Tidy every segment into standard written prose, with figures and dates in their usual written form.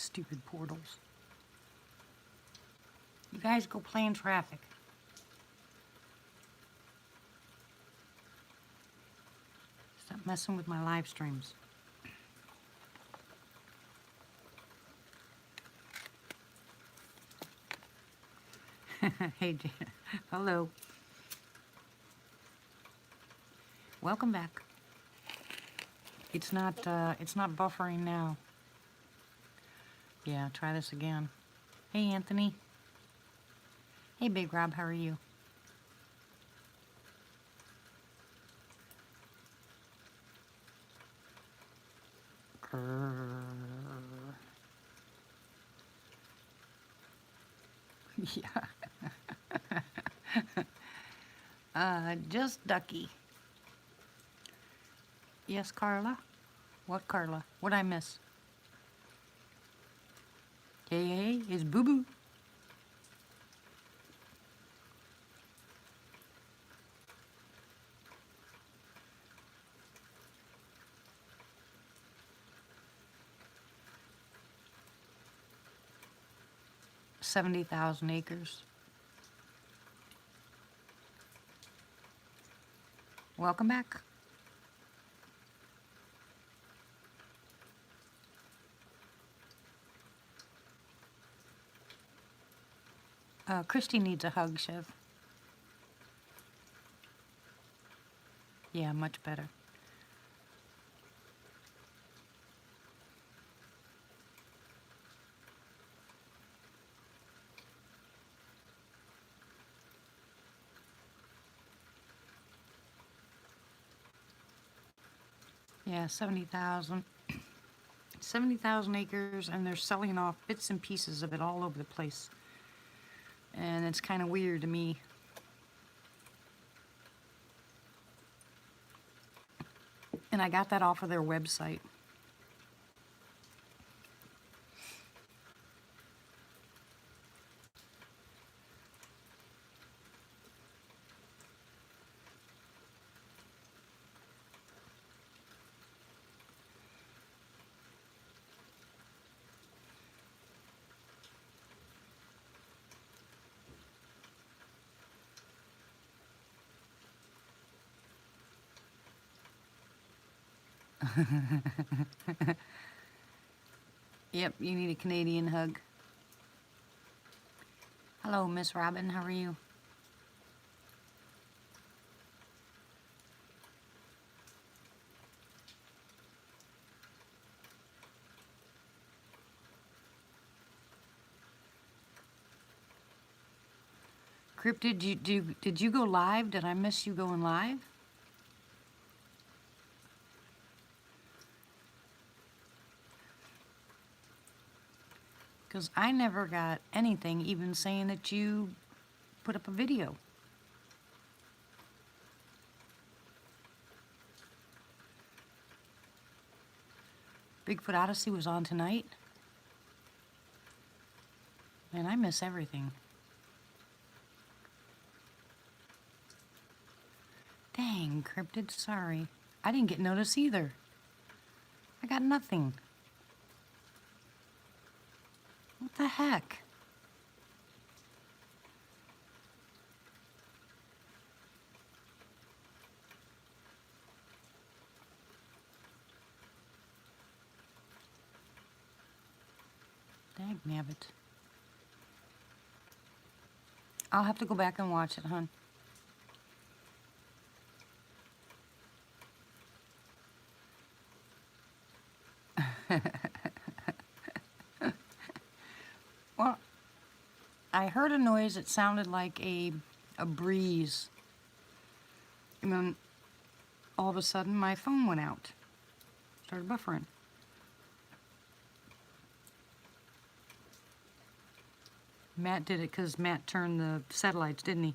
Stupid portals. You guys go play in traffic. Stop messing with my live streams. Hey, Jan. Hello. Welcome back. It's not buffering now. Yeah, try this again. Hey, Anthony. Hey, Big Rob, how are you? Yeah. Just Ducky. Yes, Carla? What, Carla? What'd I miss? Hey, it's Boo Boo. $70,000 acres. Welcome back. Christy needs a hug, Shiv. Yeah, much better. Yeah, 70,000. 70,000 acres, and they're selling off bits and pieces of it all over the place. And it's kind of weird to me. And I got that off of their website. Yep, you need a Canadian hug. Hello, Miss Robin, how are you? Cryptid, did you go live? Did I miss you going live? Because I never got anything even saying that you put up a video. Bigfoot Odyssey was on tonight. Man, I miss everything. Dang, Cryptid, sorry. I didn't get notice either. I got nothing. What the heck? Dagnabbit. I'll have to go back and watch it, hon. Well, I heard a noise that sounded like a breeze. And then all of a sudden my phone went out. Started buffering. Matt did it because Matt turned the satellites, didn't he?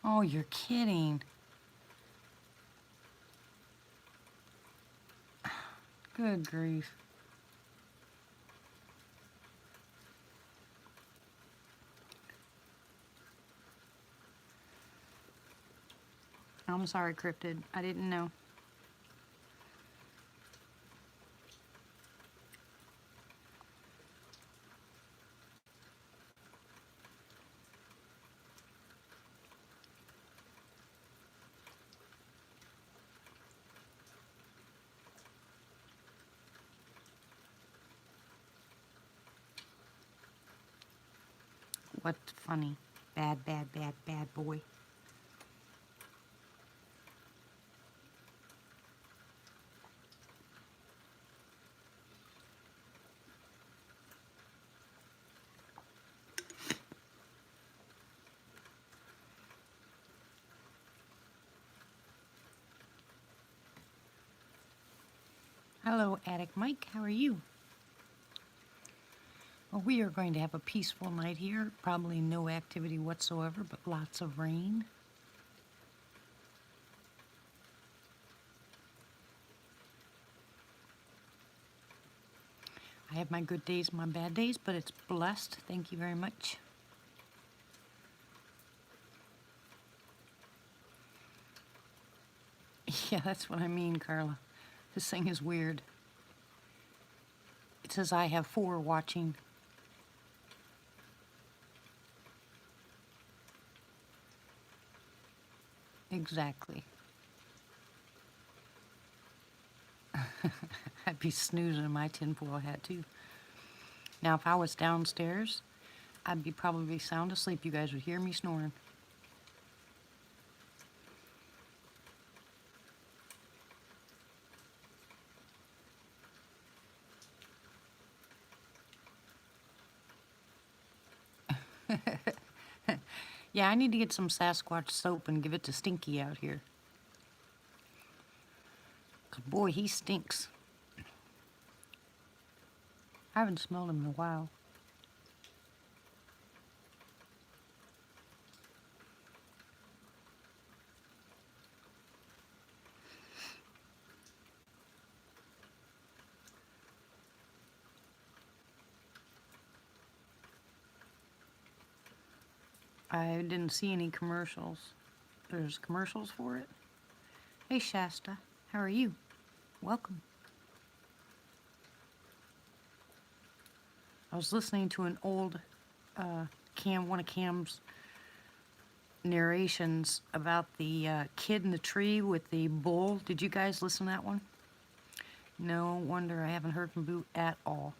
Oh, you're kidding. Good grief. I'm sorry, Cryptid. I didn't know. What's funny? Bad, bad, bad, bad boy. Hello, Attic Mike. How are you? Well, we are going to have a peaceful night here. Probably no activity whatsoever, but lots of rain. I have my good days, my bad days, but it's blessed. Thank you very much. Yeah, that's what I mean, Carla. This thing is weird. It says I have 4 watching. Exactly. I'd be snoozing in my tinfoil hat too. Now, if I was downstairs, I'd be probably sound asleep. You guys would hear me snoring. Yeah, I need to get some Sasquatch soap and give it to Stinky out here. 'Cause boy, he stinks. I haven't smelled him in a while. I didn't see any commercials. There's commercials for it? Hey, Shasta. How are you? Welcome. I was listening to an old one of Cam's narrations about the kid in the tree with the bull. Did you guys listen to that one? No wonder I haven't heard from Boo at all.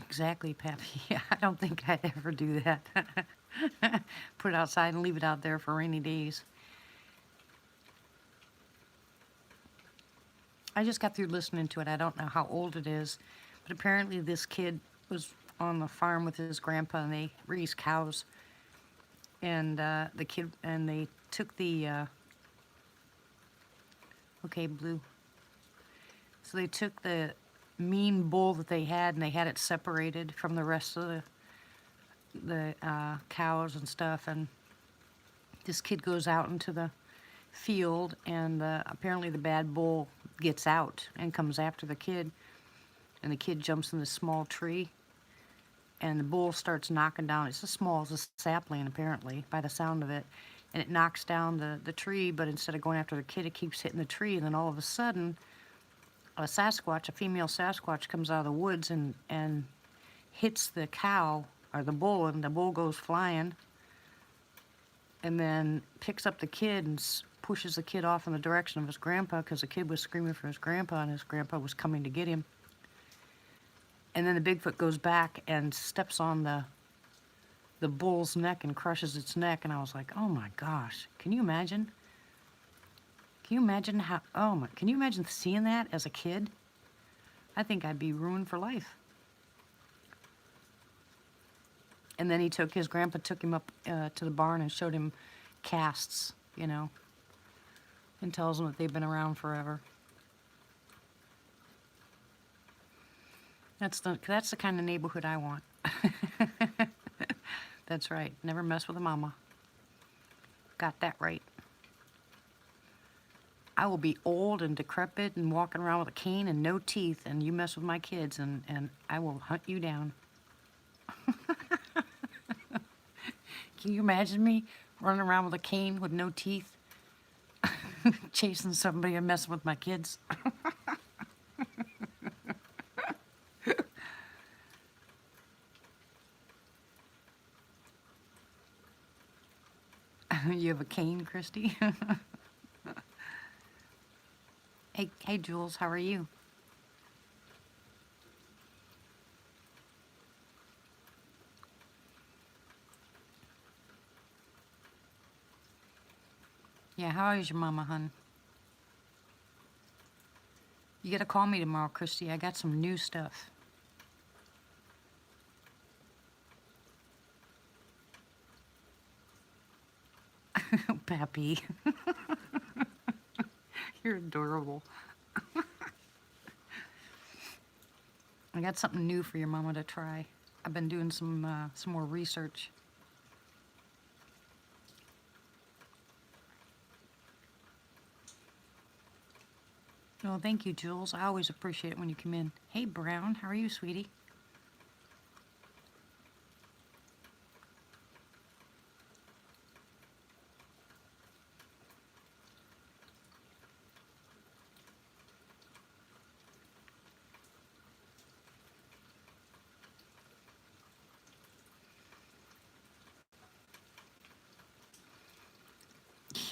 Exactly, Pappy. Yeah, I don't think I'd ever do that. Put it outside and leave it out there for rainy days. I just got through listening to it. I don't know how old it is, but apparently this kid was on the farm with his grandpa and they raised cows. And they took the, okay, Blue. So they took the mean bull that they had and they had it separated from the rest of the cows and stuff. And this kid goes out into the field and apparently the bad bull gets out and comes after the kid. And the kid jumps in this small tree and the bull starts knocking down. It's as small as a sapling apparently by the sound of it. And it knocks down the tree, but instead of going after the kid, it keeps hitting the tree. And then all of a sudden, a female Sasquatch comes out of the woods and hits the cow or the bull, and the bull goes flying and then picks up the kid and pushes the kid off in the direction of his grandpa because the kid was screaming for his grandpa and his grandpa was coming to get him. And then the Bigfoot goes back and steps on the bull's neck and crushes its neck, and I was like, oh my gosh, can you imagine? Can you imagine can you imagine seeing that as a kid? I think I'd be ruined for life. And then his grandpa took him up to the barn and showed him casts, and tells him that they've been around forever. That's the kind of neighborhood I want. That's right. Never mess with a mama. Got that right. I will be old and decrepit and walking around with a cane and no teeth, and you mess with my kids, and I will hunt you down. Can you imagine me running around with a cane with no teeth, chasing somebody and messing with my kids? You have a cane, Christy? Hey, Jules, how are you? Yeah, how is your mama, hun? You gotta call me tomorrow, Christy. I got some new stuff. Pappy. You're adorable. I got something new for your mama to try. I've been doing some more research. Oh, thank you, Jules. I always appreciate it when you come in. Hey, Brown, how are you, sweetie?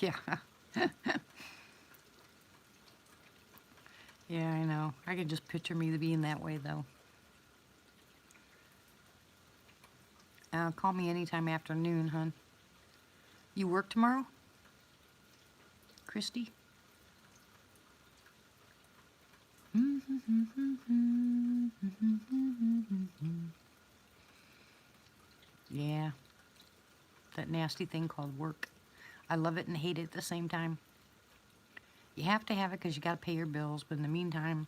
Yeah. Yeah, I know. I could just picture me being that way, though. Call me anytime afternoon, hun. You work tomorrow, Christy? Yeah, that nasty thing called work. I love it and hate it at the same time. You have to have it because you got to pay your bills, but in the meantime,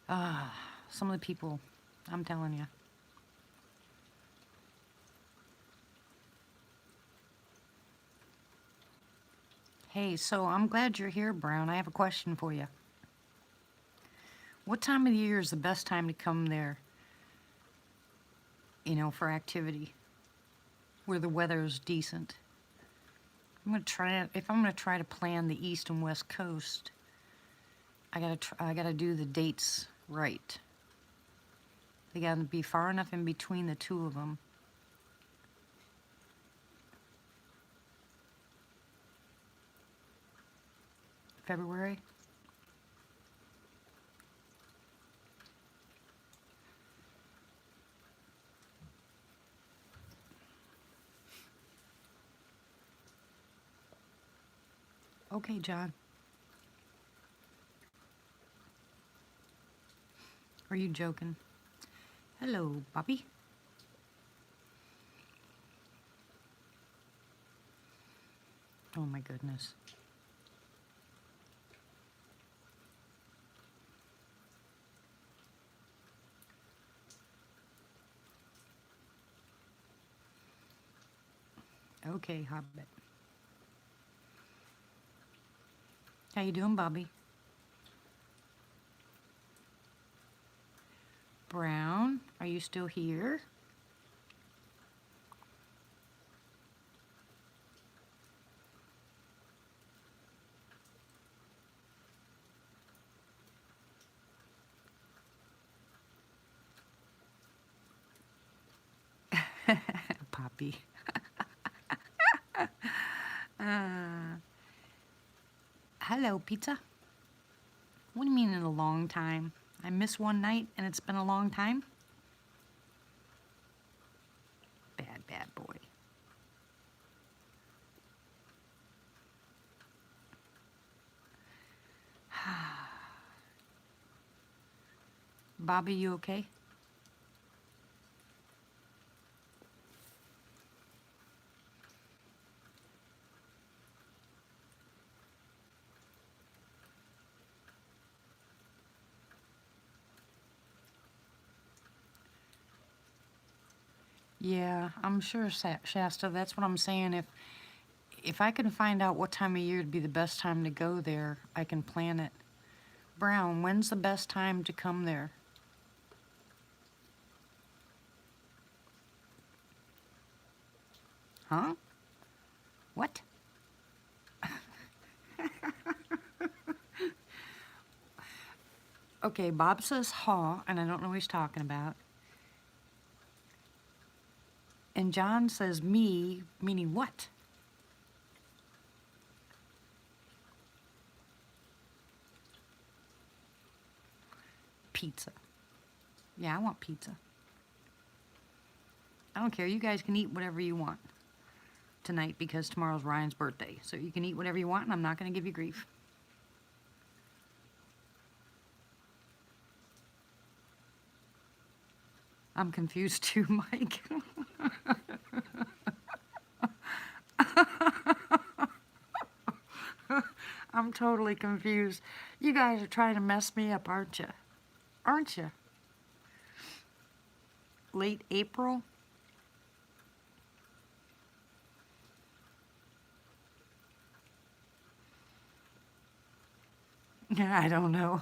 some of the people, I'm telling you. Hey, so I'm glad you're here, Brown. I have a question for you. What time of the year is the best time to come there, for activity, where the weather is decent? If I'm gonna try to plan the East and West Coast, I gotta do the dates right. They gotta be far enough in between the two of them. February? Okay, John. Are you joking? Hello, Bobby. Oh my goodness. Okay, Hobbit. How you doing, Bobby? Brown, are you still here? Poppy. Hello, pizza. What do you mean in a long time? I missed one night and it's been a long time? Bad, bad boy. Bobby, you okay? Yeah, I'm sure, Shasta. That's what I'm saying. If I can find out what time of year would be the best time to go there, I can plan it. Brown, when's the best time to come there? Huh? What? Okay, Bob says ha, and I don't know what he's talking about. And John says me, meaning what? pizza. Yeah, I want pizza. I don't care. You guys can eat whatever you want tonight because tomorrow's Ryan's birthday. So you can eat whatever you want and I'm not going to give you grief. I'm confused too, Mike. I'm totally confused. You guys are trying to mess me up, aren't you? Aren't you? Late April? Yeah, I don't know.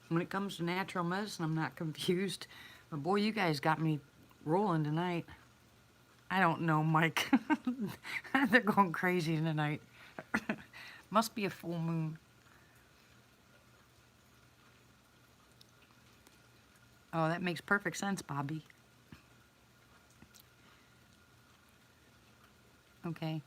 When it comes to natural medicine, I'm not confused. But boy, you guys got me rolling tonight. I don't know, Mike. They're going crazy tonight. Must be a full moon. Oh, that makes perfect sense, Bobby. Okay.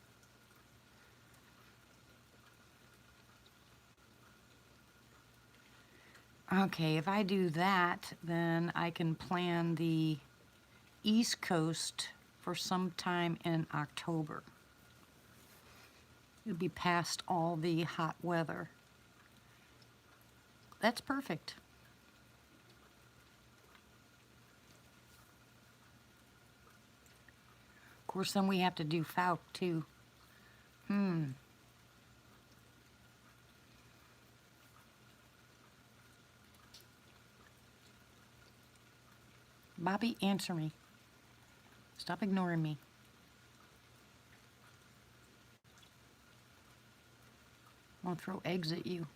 Okay, if I do that, then I can plan the East Coast for sometime in October. It'll be past all the hot weather. That's perfect. Of course, then we have to do Fouke too. Bobby, answer me. Stop ignoring me. I'm gonna throw eggs at you.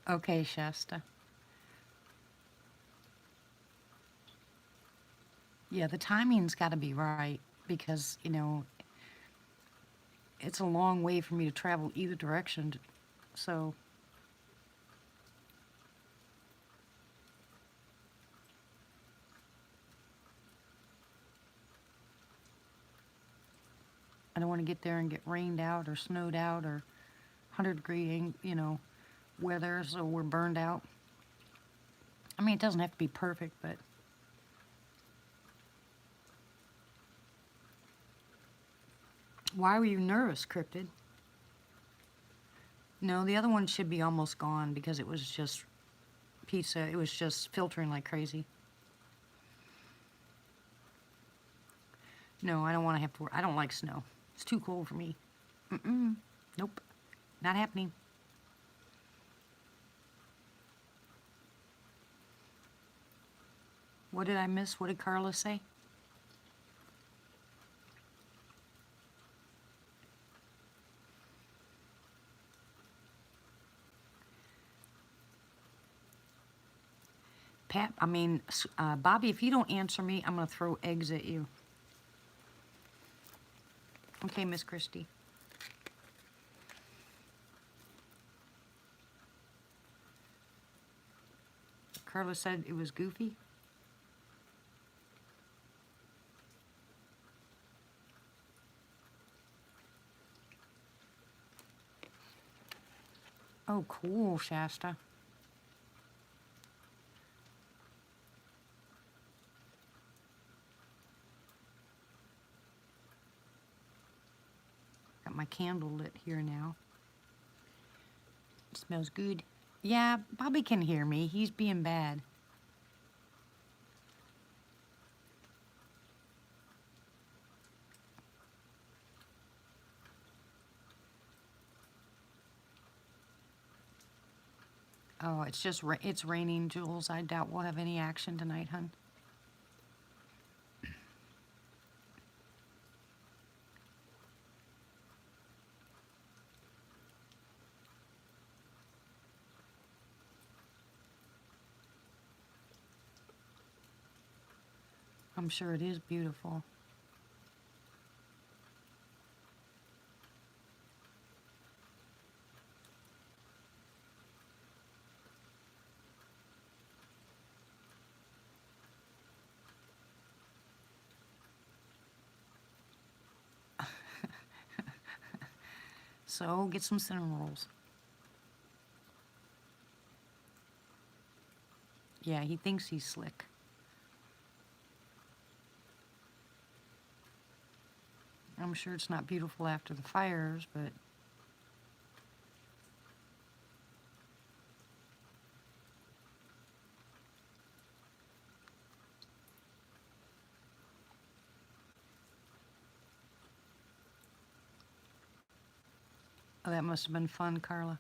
Okay, Shasta. Yeah, the timing's got to be right because, you know, it's a long way for me to travel either direction. So, I don't want to get there and get rained out or snowed out or 100-degree, you know, weather so we're burned out. I mean, it doesn't have to be perfect, but why were you nervous, Cryptid? No, the other one should be almost gone because it was just pizza. It was just filtering like crazy. No, I don't want to have to work. I don't like snow. It's too cold for me. Nope. Not happening. What did I miss? What did Carla say? Pat, I mean, Bobby, if you don't answer me, I'm going to throw eggs at you. Okay, Miss Christie. Carla said it was goofy. Oh, cool, Shasta. Got my candle lit here now. It smells good. Yeah, Bobby can hear me. He's being bad. Oh, it's just it's raining, Jules. I doubt we'll have any action tonight, hun. I'm sure it is beautiful. So get some cinnamon rolls. Yeah, he thinks he's slick. I'm sure it's not beautiful after the fires, but oh, that must have been fun, Carla.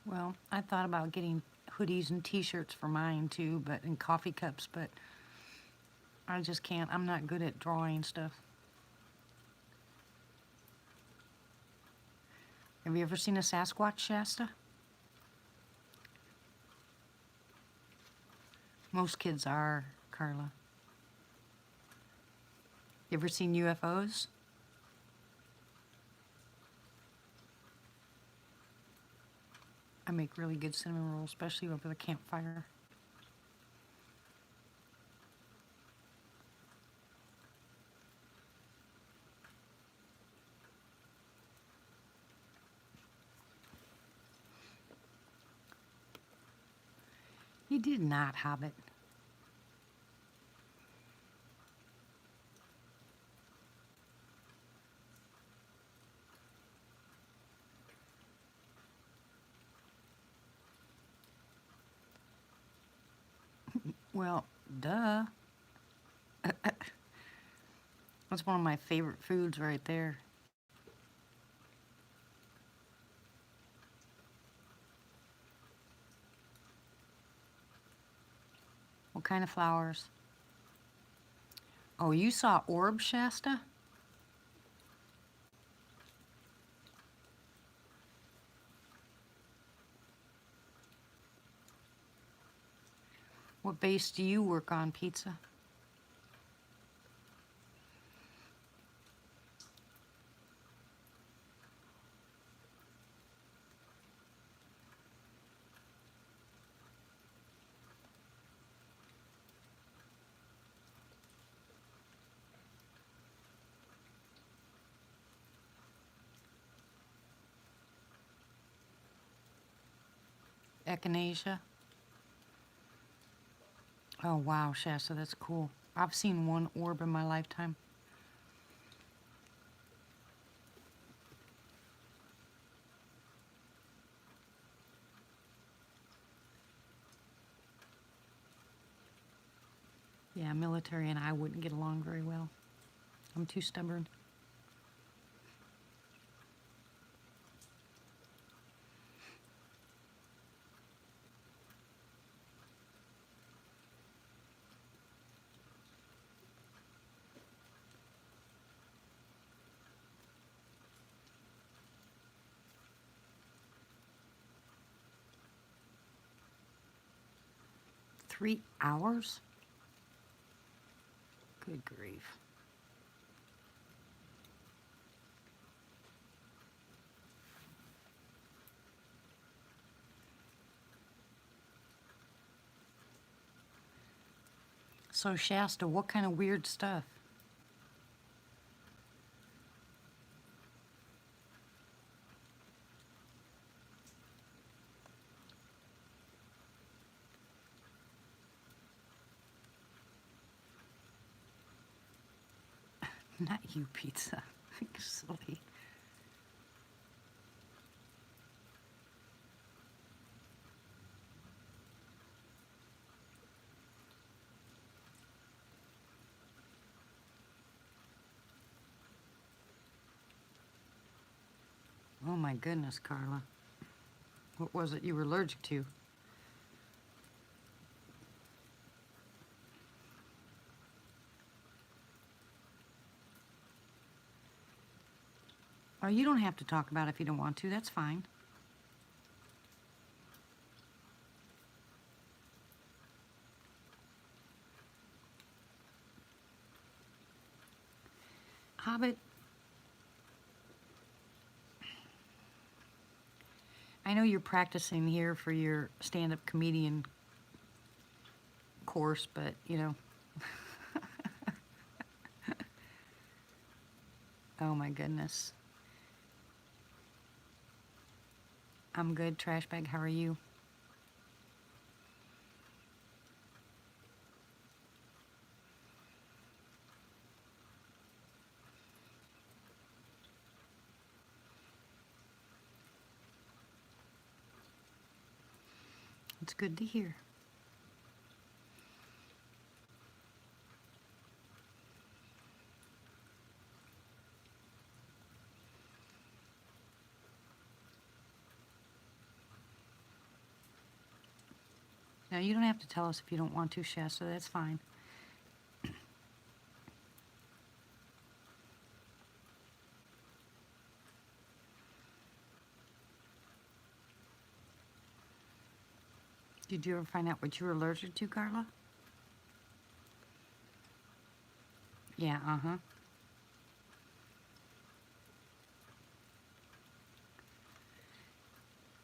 Well, I thought about getting hoodies and t-shirts for mine too, but and coffee cups, but I just can't. I'm not good at drawing stuff. Have you ever seen a Sasquatch, Shasta? Most kids are, Carla. You ever seen UFOs? I make really good cinnamon rolls, especially over the campfire. He did not, Hobbit. Well, duh. That's one of my favorite foods right there. What kind of flowers? Oh, you saw orb, Shasta? What base do you work on, pizza? Echinacea? Oh, wow, Shasta, that's cool. I've seen one orb in my lifetime. Yeah, military and I wouldn't get along very well. I'm too stubborn. Three hours? Good grief. So, Shasta, what kind of weird stuff? Not you, pizza. Silly. Oh my goodness, Carla. What was it you were allergic to? Oh, you don't have to talk about it if you don't want to. That's fine. Hobbit, know you're practicing here for your stand-up comedian course, but, you know. Oh my goodness. I'm good, trash bag. How are you? It's good to hear. Now, you don't have to tell us if you don't want to, Shasta. That's fine. Did you ever find out what you were allergic to, Carla? Yeah, uh-huh.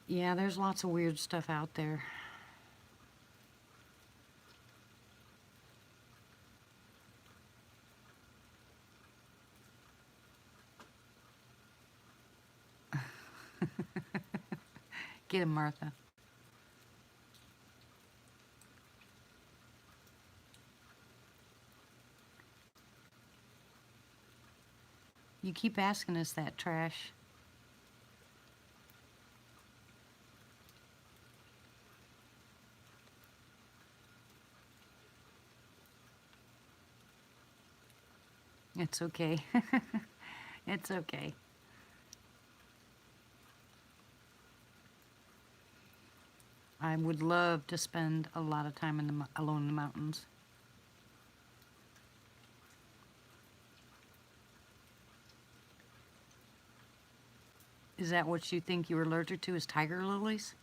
Yeah, there's lots of weird stuff out there. Get him, Martha. You keep asking us that, trash. It's okay. It's okay. I would love to spend a lot of time in the alone in the mountains. Is that what you think you were allergic to, is tiger lilies?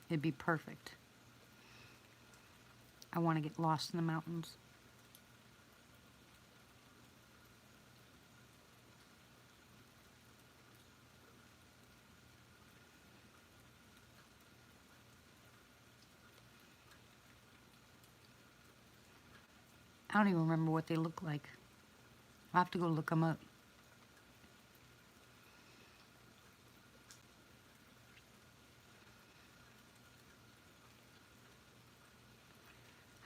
It'd be perfect. I want to get lost in the mountains. I don't even remember what they look like. I'll have to go look them up.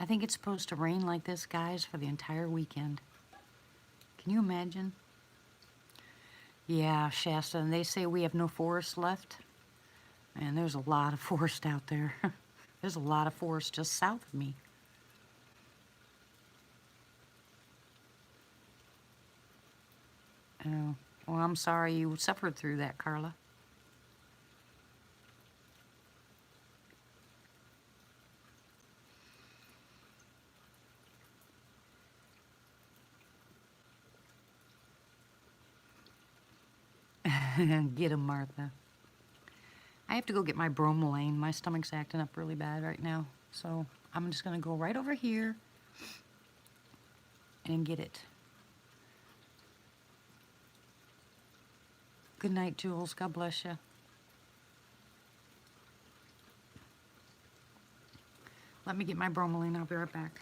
I think it's supposed to rain like this, guys, for the entire weekend. Can you imagine? Yeah, Shasta, and they say we have no forest left. Man, there's a lot of forest out there. There's a lot of forest just south of me. Oh, well, I'm sorry you suffered through that, Carla. Get him, Martha. I have to go get my bromelain. My stomach's acting up really bad right now. So I'm just going to go right over here and get it. Good night, Jules. God bless you. Let me get my bromelain. I'll be right back.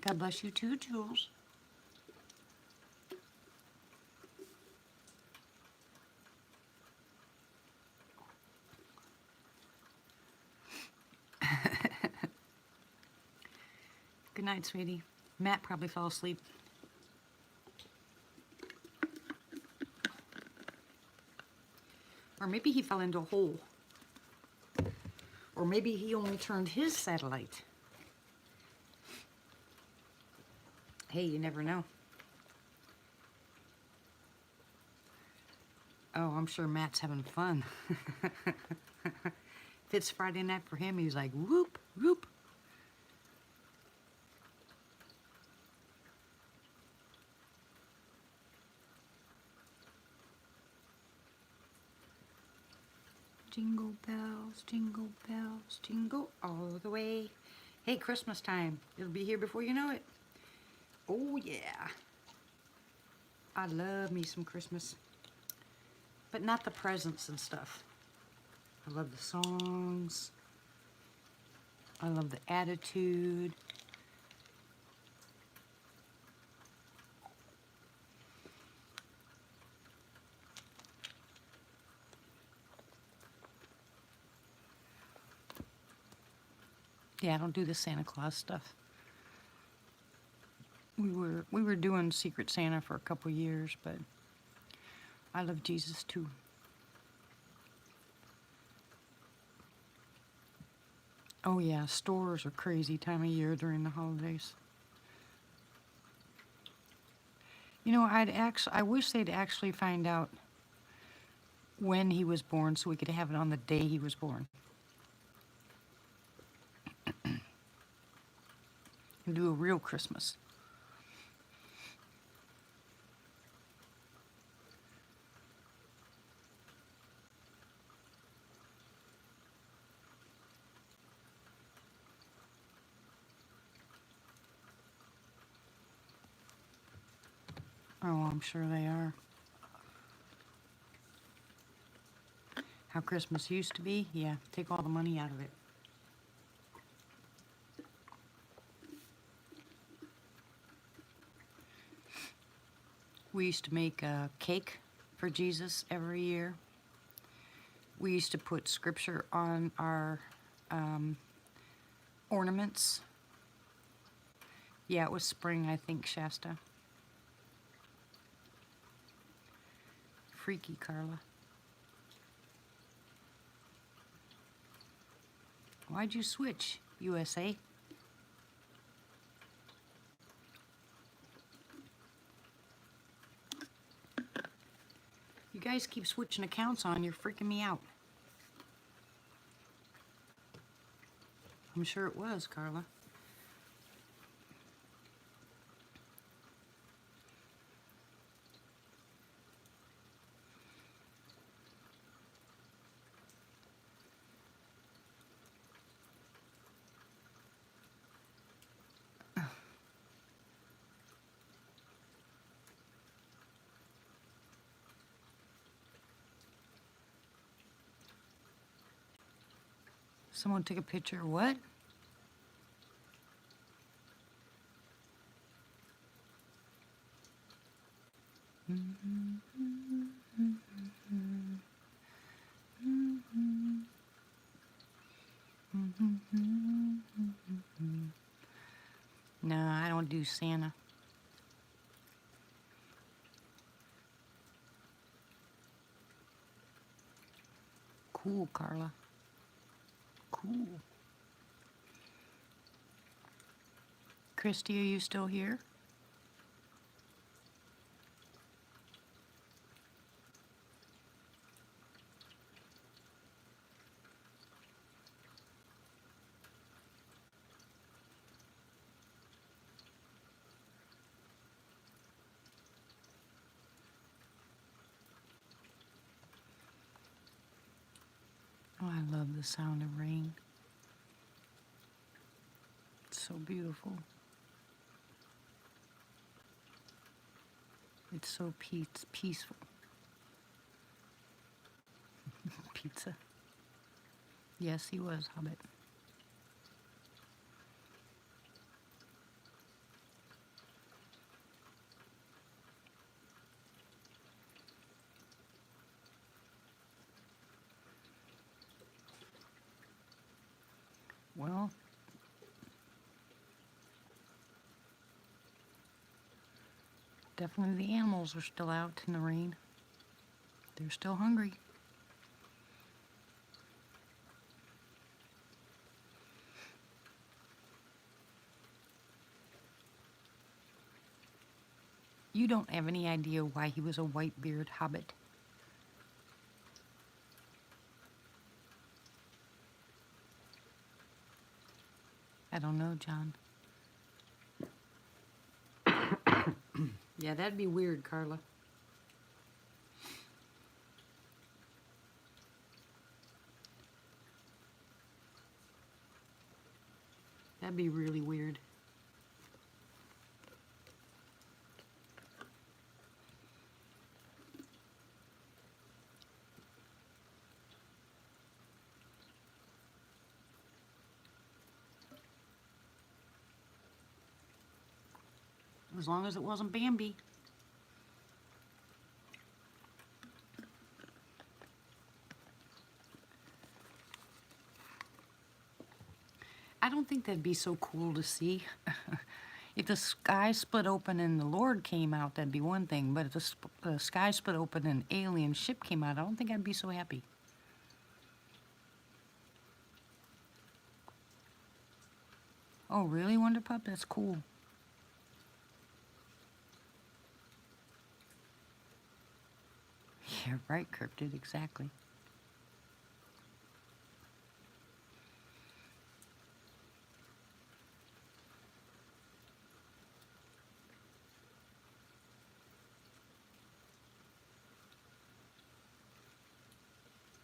God bless you too, Jules. Good night. night, sweetie. Matt probably fell asleep. Or maybe he fell into a hole. Or maybe he only turned his satellite. Hey, you never know. Oh, I'm sure Matt's having fun. If it's Friday night for him, he's like, whoop, whoop. Jingle bells, jingle all the way. Hey, Christmas time. It'll be here before you know it. Oh, yeah. I love me some Christmas. But not the presents and stuff. I love the songs. I love the attitude. Yeah, I don't do the Santa Claus stuff. We were doing Secret Santa for a couple years, but I love Jesus too. Oh yeah, stores are crazy time of year during the holidays. You know, I wish they'd actually find out when he was born so we could have it on the day he was born. And do a real Christmas. Oh, I'm sure they are. How Christmas used to be? Yeah, take all the money out of it. We used to make a cake for Jesus every year. We used to put scripture on our ornaments. Yeah, it was spring, I think, Shasta. Freaky, Carla. Why'd you switch, USA? You guys keep switching accounts on, you're freaking me out. I'm sure it was, Carla. Someone took a picture, what? No, I don't do Santa. Cool, Carla. Cool. Christy, are you still here? Oh, I love the sound of rain. It's so beautiful. It's so peaceful. Pizza. Yes, he was, Hobbit. Well, Definitely the animals are still out in the rain. They're still hungry. You don't have any idea why he was a white-beard hobbit. I don't know, John. Yeah, that'd be weird, Carla. That'd be really weird. As long as it wasn't Bambi. I don't think that'd be so cool to see. If the sky split open and the Lord came out, that'd be one thing. But if the sky split open and an alien ship came out, I don't think I'd be so happy. Oh, really, Wonder Pup? That's cool. Yeah, right, Cryptid, exactly.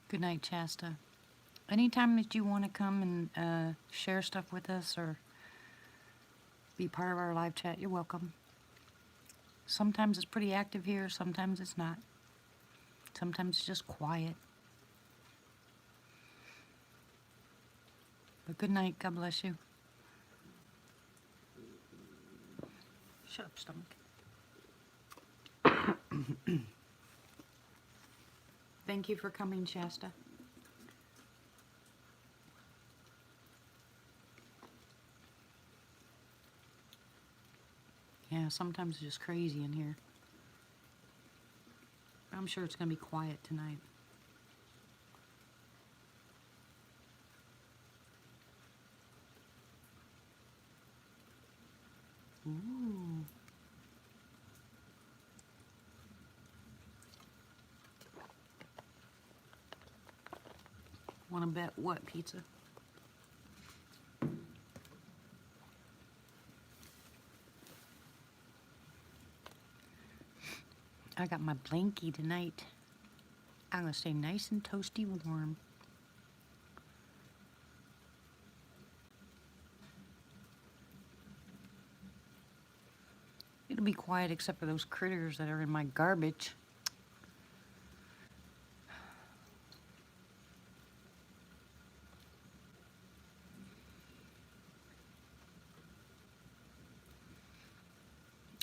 Good night, Shasta. Anytime that you want to come and share stuff with us or be part of our live chat, you're welcome. Sometimes it's pretty active here, sometimes it's not. Sometimes it's just quiet. But good night, God bless you. Shut up, stomach. Thank you for coming, Shasta. Yeah, sometimes it's just crazy in here. I'm sure it's going to be quiet tonight. Ooh. Want to bet what, pizza? I got my blankie tonight. I'm going to stay nice and toasty warm. It'll be quiet except for those critters that are in my garbage.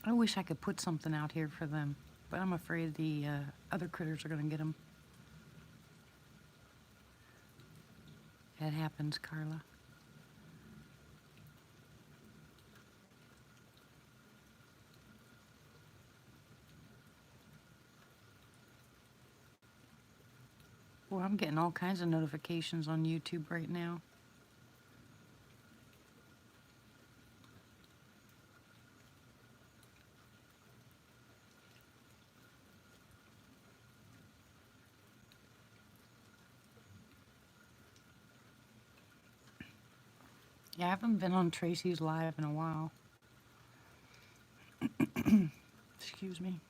I wish I could put something out here for them, but I'm afraid the other critters are going to get them. That happens, Carla. Well, I'm getting all kinds of notifications on YouTube right now. Yeah, I haven't been on Tracy's Live in a while. Excuse me.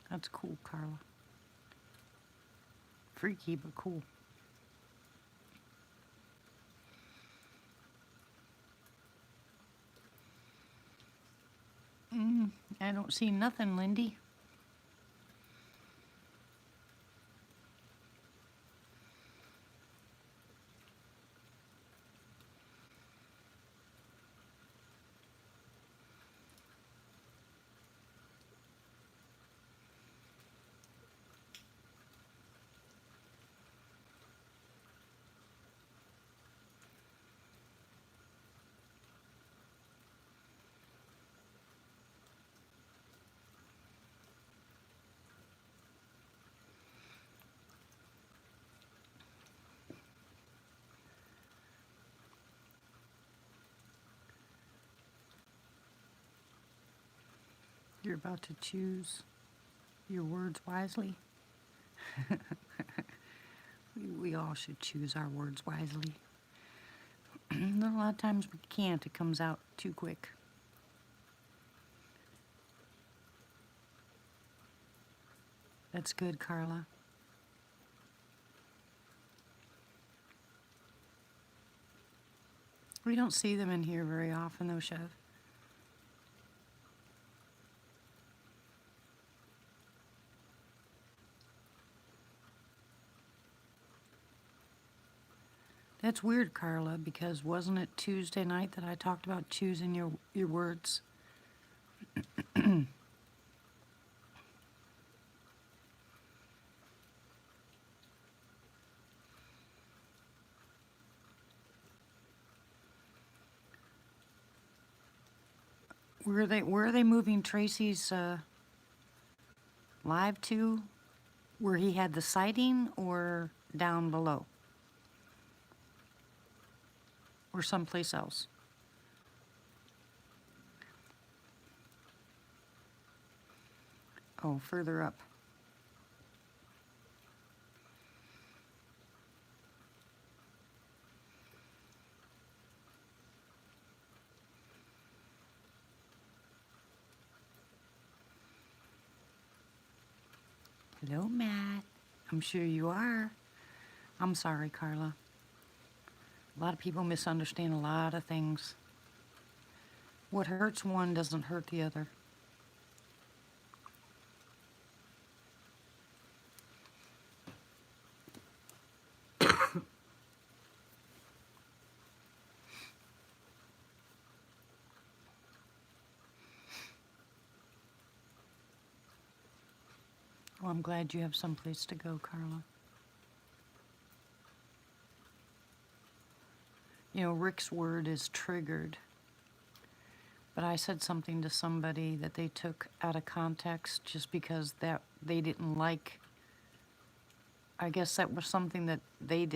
That's cool, Carla. Freaky, but cool. I don't see nothing, Lindy. You're about to choose your words wisely. We all should choose our words wisely. A lot of times we can't. It comes out too quick. That's good, Carla. We don't see them in here very often, though, Chev. That's weird, Carla, because wasn't it Tuesday night that I talked about choosing your words? Where are they moving Tracy's live to? Where he had the sighting, or down below? Or someplace else? Oh, further up. Hello, Matt. I'm sure you are. I'm sorry, Carla. A lot of people misunderstand a lot of things. What hurts one doesn't hurt the other. Well, I'm glad you have someplace to go, Carla. You know, Rick's word is triggered. But I said something to somebody that they took out of context just because that they didn't like. I guess that was something that they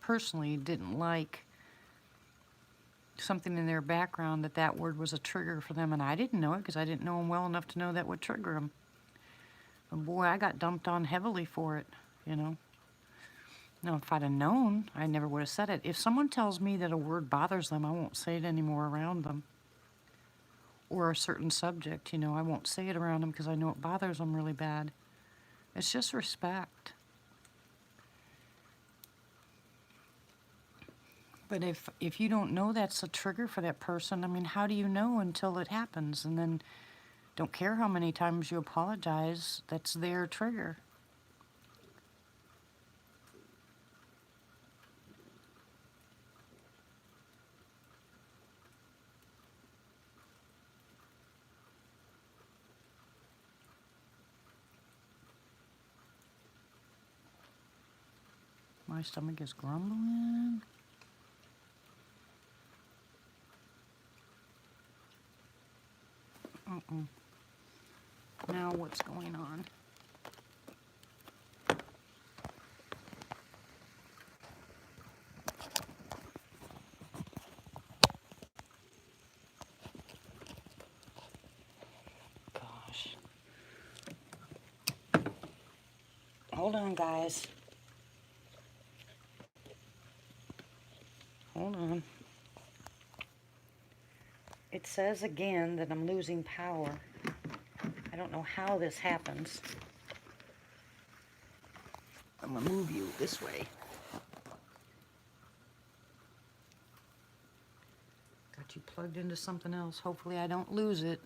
personally didn't like. Something in their background that word was a trigger for them, and I didn't know it because I didn't know them well enough to know that would trigger them. But boy, I got dumped on heavily for it, you know. Now, if I'd have known, I never would have said it. If someone tells me that a word bothers them, I won't say it anymore around them. Or a certain subject, you know, I won't say it around them because I know it bothers them really bad. It's just respect. But if you don't know that's a trigger for that person, I mean, how do you know until it happens? And then don't care how many times you apologize, that's their trigger. My stomach is grumbling. Now what's going on? Gosh. Hold on, guys. Hold on. It says again that I'm losing power. I don't know how this happens. I'm gonna move you this way. Got you plugged into something else. Hopefully I don't lose it.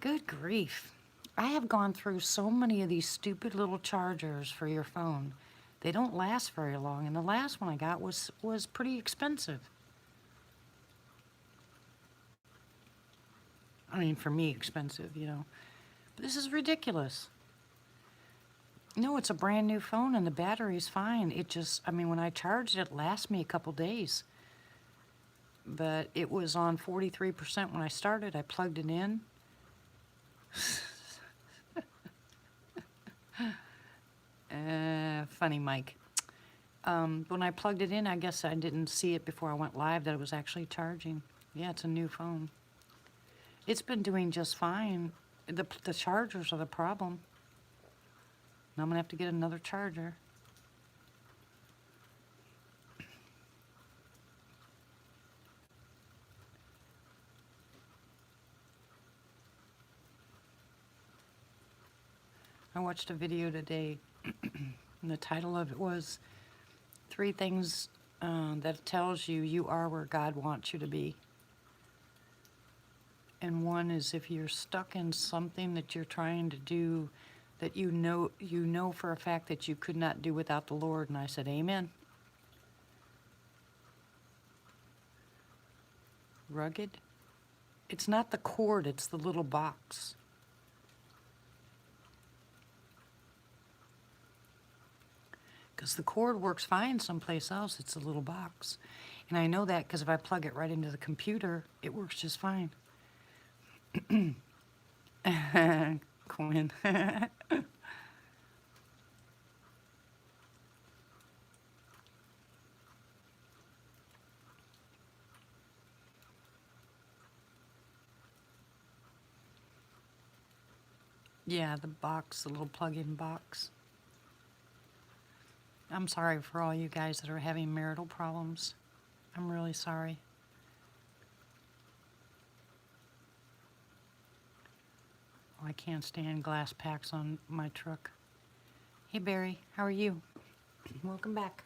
Good grief. I have gone through so many of these stupid little chargers for your phone. They don't last very long, and the last one I got was pretty expensive. I mean, for me, expensive, you know. But this is ridiculous. No, it's a brand new phone and the battery's fine. It just, I mean, when I charged it, it lasts me a couple days. But it was on 43% when I started. I plugged it in. Funny Mike. When I plugged it in, I guess I didn't see it before I went live that it was actually charging. Yeah, it's a new phone. It's been doing just fine. The chargers are the problem. Now I'm gonna have to get another charger. I watched a video today, and the title of it was 3 things that tells you you are where God wants you to be. And one is if you're stuck in something that you're trying to do that you know for a fact that you could not do without the Lord. And I said, amen. Rugged. It's not the cord, it's the little box. Because the cord works fine someplace else, it's a little box. And I know that because if I plug it right into the computer, it works just fine. Quinn. Yeah, the box, the little plug-in box. I'm sorry for all you guys that are having marital problems. I'm really sorry. Oh, I can't stand glass packs on my truck. Hey Barry, how are you? Welcome back.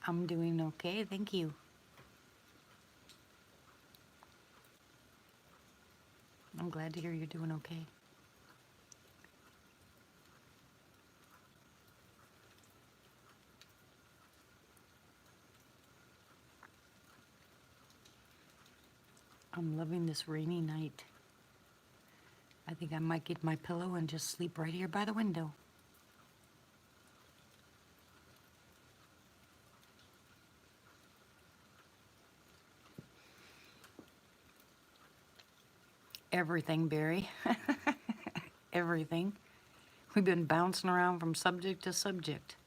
I'm doing okay, thank you. I'm glad to hear you're doing okay. I'm loving this rainy night. I think I might get my pillow and just sleep right here by the window. Everything, Barry. Everything. We've been bouncing around from subject to subject.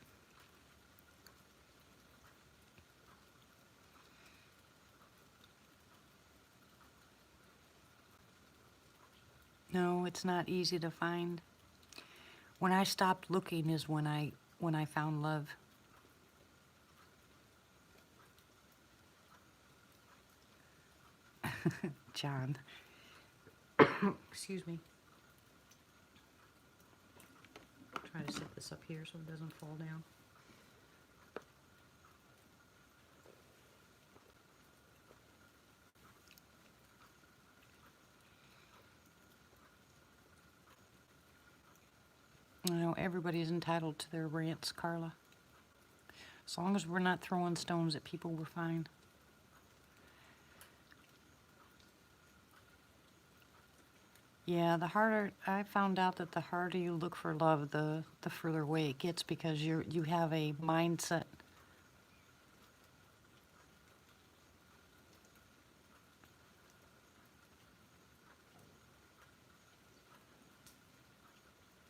No, it's not easy to find. When I stopped looking is when I found love. John. Excuse me. Try to set this up here so it doesn't fall down. I know everybody's entitled to their rants, Carla. As long as we're not throwing stones at people, we're fine. Yeah, the harder I found out that the harder you look for love, the further away it gets because you have a mindset.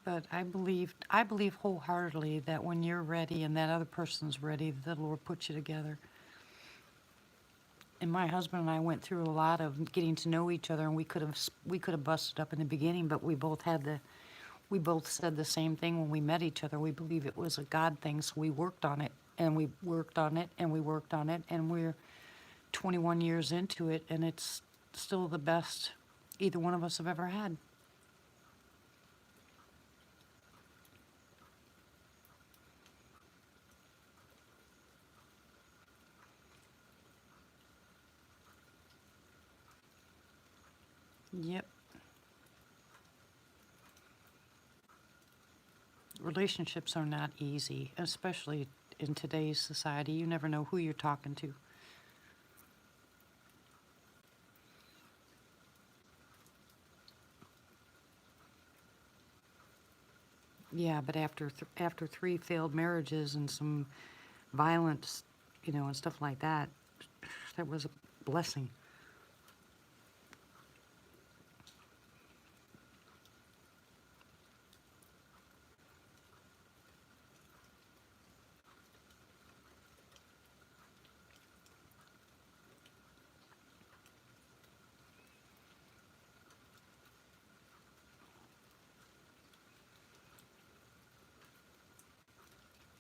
But I believe wholeheartedly that when you're ready and that other person's ready, the Lord puts you together. And my husband and I went through a lot of getting to know each other, and we could have busted up in the beginning, but we both said the same thing when we met each other. We believe it was a God thing, so we worked on it, and we worked on it, and we worked on it, and we're 21 years into it, and it's still the best either one of us have ever had. Yep. Relationships are not easy, especially in today's society. You never know who you're talking to. Yeah, but after 3 failed marriages and some violence, and stuff like that, that was a blessing.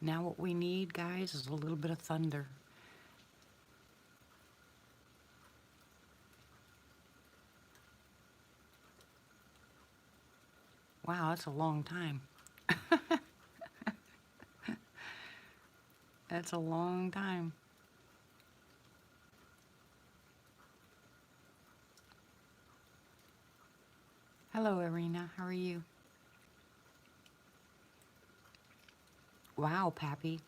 Now what we need, guys, is a little bit of thunder. Wow, that's a long time. That's a long time. Hello, Arena. How are you? Wow, Pappy.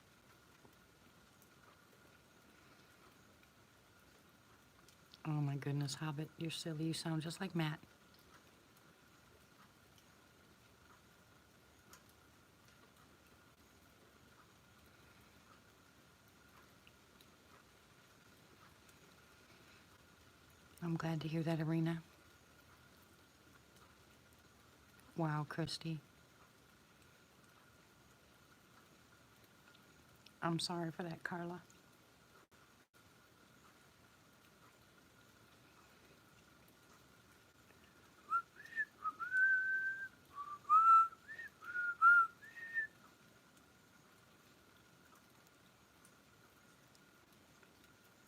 Oh my goodness, Hobbit, you're silly. You sound just like Matt. I'm glad to hear that, Arena. Wow, Christy. I'm sorry for that, Carla.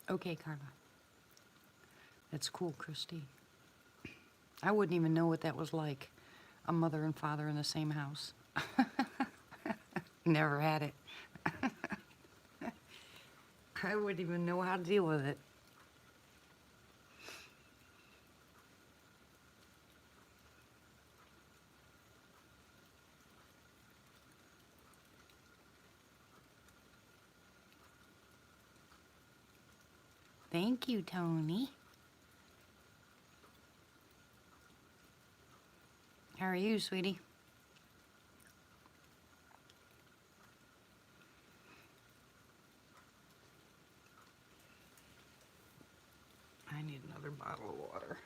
Okay, Carla. That's cool, Christy. I wouldn't even know what that was like, a mother and father in the same house. Never had it. I wouldn't even know how to deal with it. Thank you, Tony. How are you, sweetie? I need another bottle of water.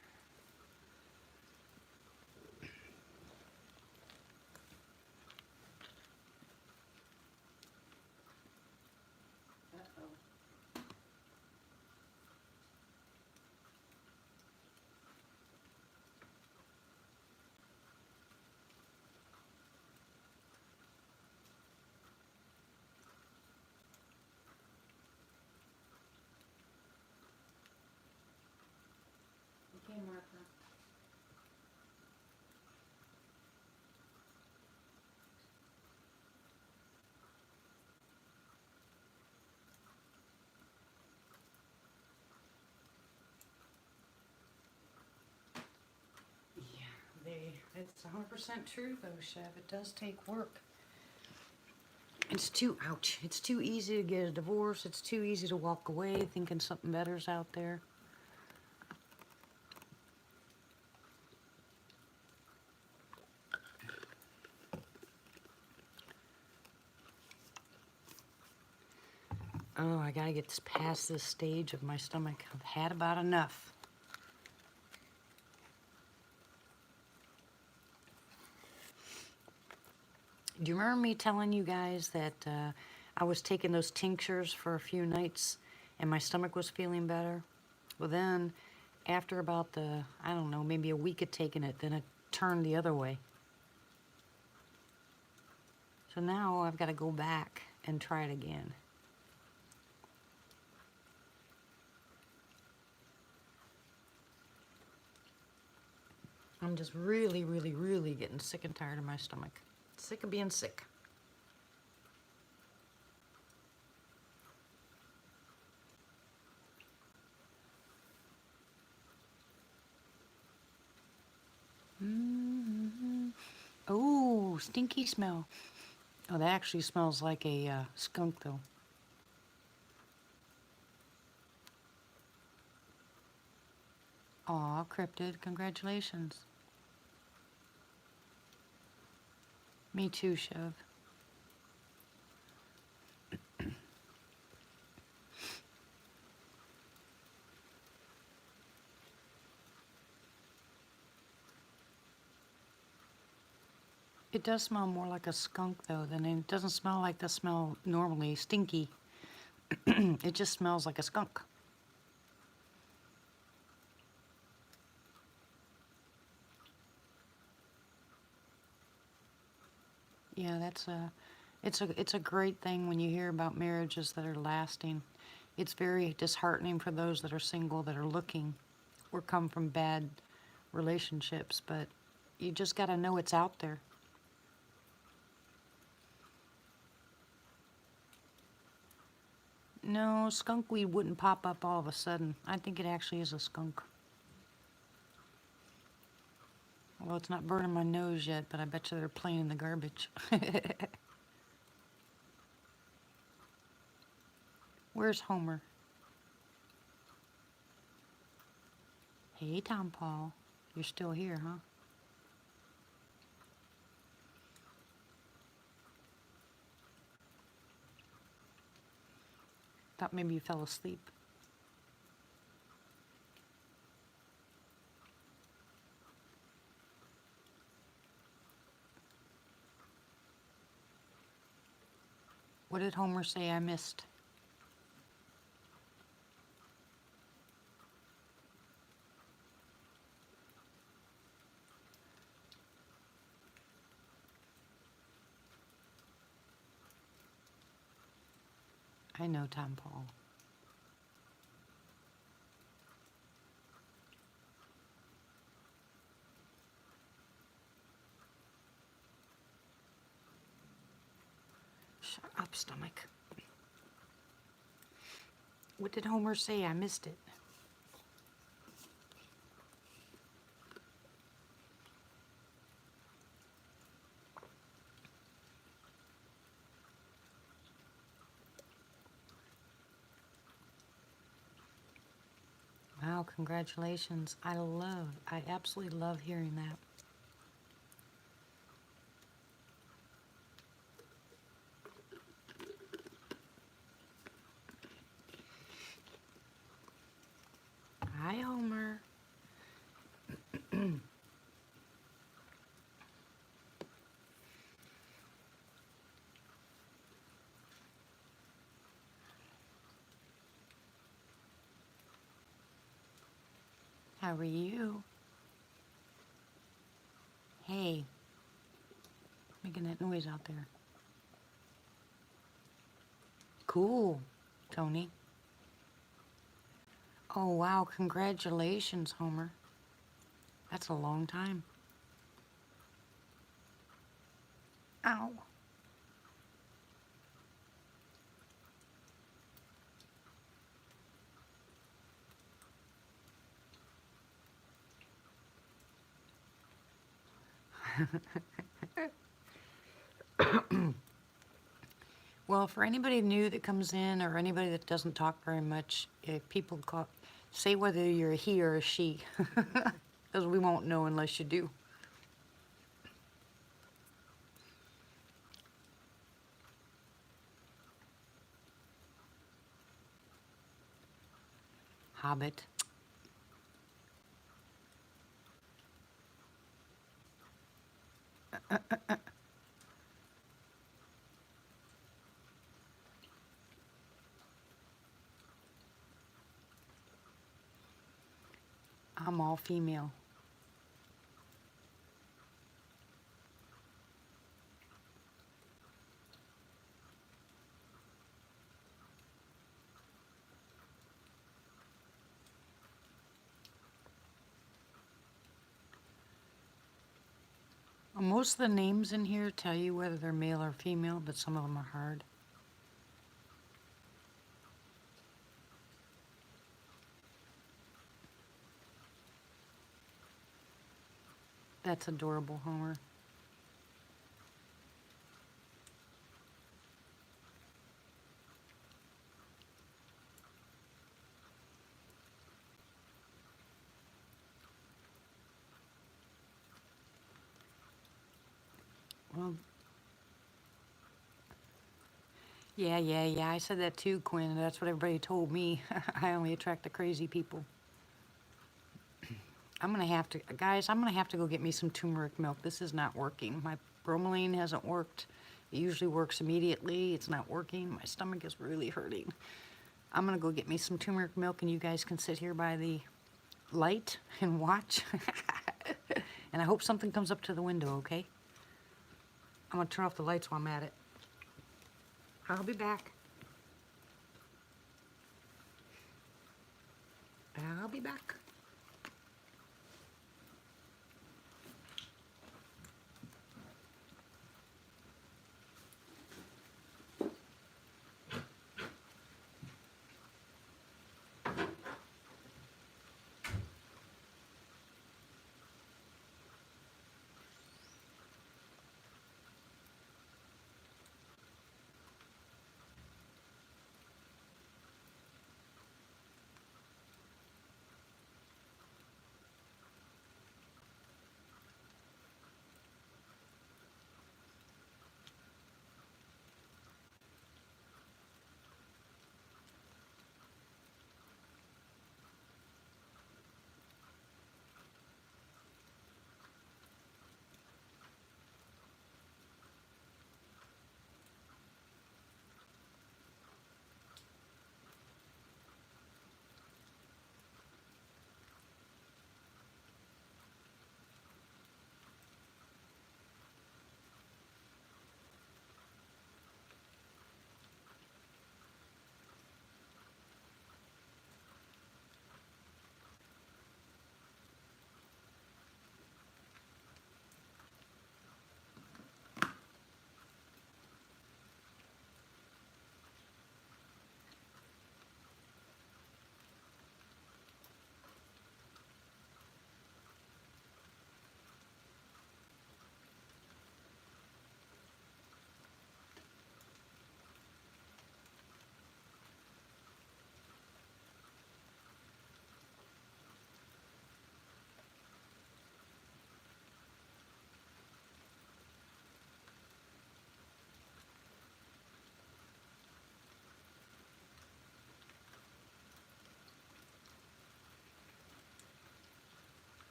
Okay, Martha. It's 100% true though, Chev. It does take work. Ouch, it's too easy to get a divorce. It's too easy to walk away thinking something better's out there. Oh, I gotta get past this stage of my stomach. I've had about enough. Do you remember me telling you guys that I was taking those tinctures for a few nights and my stomach was feeling better? Well then, after about I don't know, maybe a week of taking it, then it turned the other way. So now I've got to go back and try it again. I'm just really, really, really getting sick and tired of my stomach. Sick of being sick. Oh, stinky smell. Oh, that actually smells like a skunk, though. Aw, Cryptid, congratulations. Me too, Chev. It does smell more like a skunk, though, than it doesn't smell like the smell normally, stinky. It just smells like a skunk. Yeah, It's a great thing when you hear about marriages that are lasting. It's very disheartening for those that are single that are looking or come from bad relationships, but you just got to know it's out there. No, skunkweed wouldn't pop up all of a sudden. I think it actually is a skunk. Well, it's not burning my nose yet, but I bet you they're playing in the garbage. Where's Homer? Hey, Tom Paul. You're still here, huh? Thought maybe you fell asleep. What did Homer say I missed? I know Tom Paul. Shut up, stomach. What did Homer say? I missed it. Wow, congratulations. I absolutely love hearing that. Hi, Homer. How are you? Hey, making that noise out there. Cool, Tony. Oh, wow, congratulations, Homer. That's a long time. Ow. Well, for anybody new that comes in or anybody that doesn't talk very much, if people say whether you're a he or a she, because we won't know unless you do. Hobbit. I'm all female. Most of the names in here tell you whether they're male or female, but some of them are hard. That's adorable, Homer. Well, yeah. I said that too, Quinn. That's what everybody told me. I only attract the crazy people. I'm gonna have to, guys, I'm gonna have to go get me some turmeric milk. This is not working. My bromelain hasn't worked. It usually works immediately. It's not working. My stomach is really hurting. I'm gonna go get me some turmeric milk and you guys can sit here by the light and watch. And I hope something comes up to the window, okay? I'm gonna turn off the lights while I'm at it. I'll be back. I'll be back.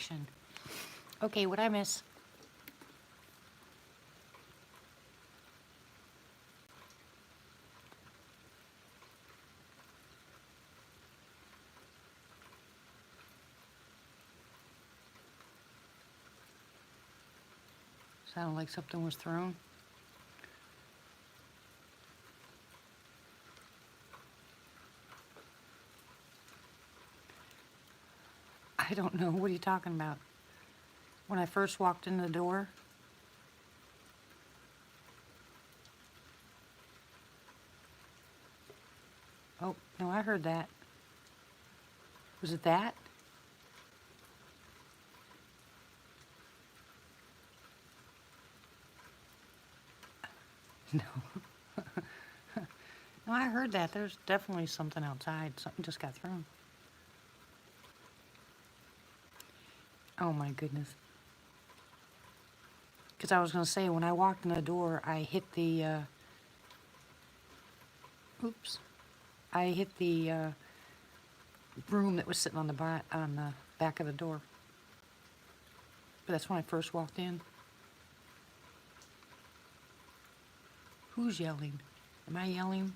connection. Okay, what'd I miss? Sounded like something was thrown. I don't know. What are you talking about? When I first walked in the door? Oh, no, I heard that. Was it that? No. No, I heard that. There's definitely something outside. Something just got thrown. Oh my goodness. Because I was going to say, when I walked in the door, I hit the, oops. I hit the broom that was sitting on on the back of the door. But that's when I first walked in. Who's yelling? Am I yelling?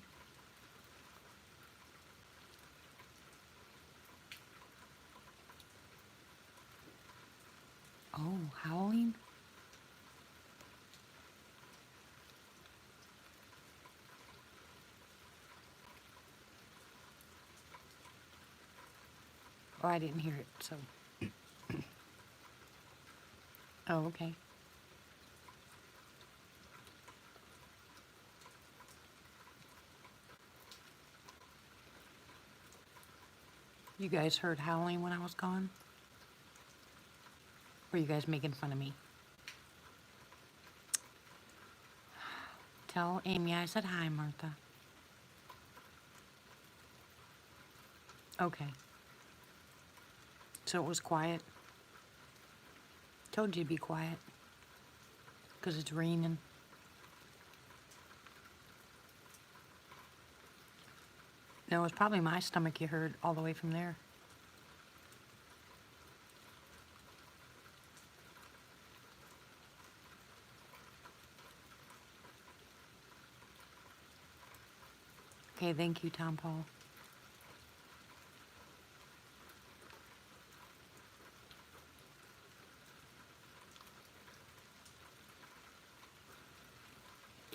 Oh, howling? Oh, I didn't hear it, so. Oh, okay. You guys heard howling when I was gone? Or are you guys making fun of me? Tell Amy I said hi, Martha. Okay. So it was quiet? Told you to be quiet. Because it's raining. No, it was probably my stomach you heard all the way from there. Okay, thank you, Tom Paul.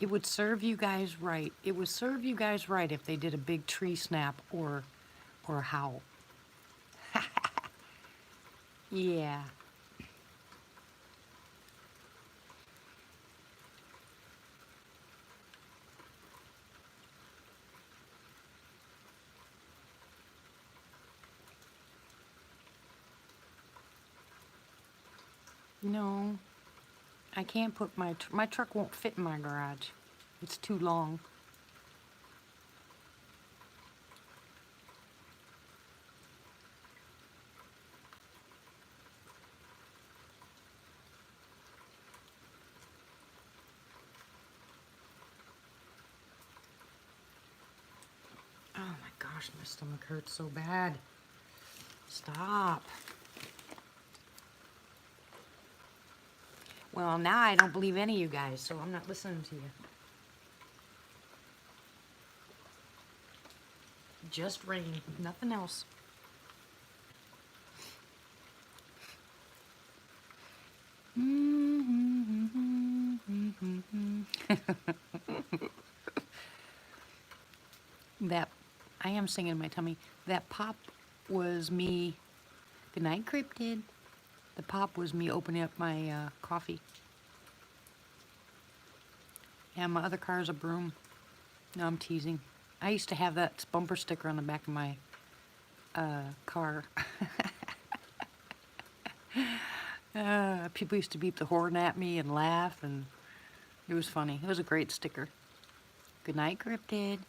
It would serve you guys right. It would serve you guys right if they did a big tree snap or a howl. Yeah. No, I can't put my truck won't fit in my garage. It's too long. Oh my gosh, my stomach hurts so bad. Stop. Well, now I don't believe any of you guys, so I'm not listening to you. Just rain, nothing else. That, I am singing in my tummy. That pop was me. Good night, Cryptid. The pop was me opening up my coffee. And my other car is a broom. No, I'm teasing. I used to have that bumper sticker on the back of my car. People used to beep the horn at me and laugh, and it was funny. It was a great sticker. Good night, Cryptid.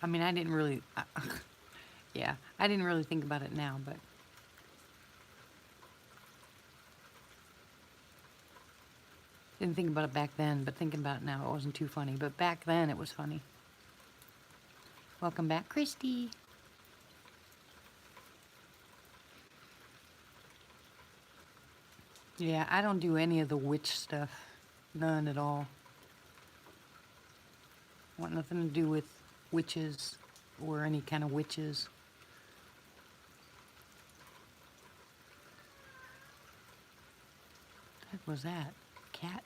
I mean, I didn't really, yeah, I didn't really think about it now, but Didn't think about it back then, but thinking about it now, it wasn't too funny. But back then, it was funny. Welcome back, Christy. Yeah, I don't do any of the witch stuff. None at all. Want nothing to do with witches or any kind of witches. What the heck was that? Cat?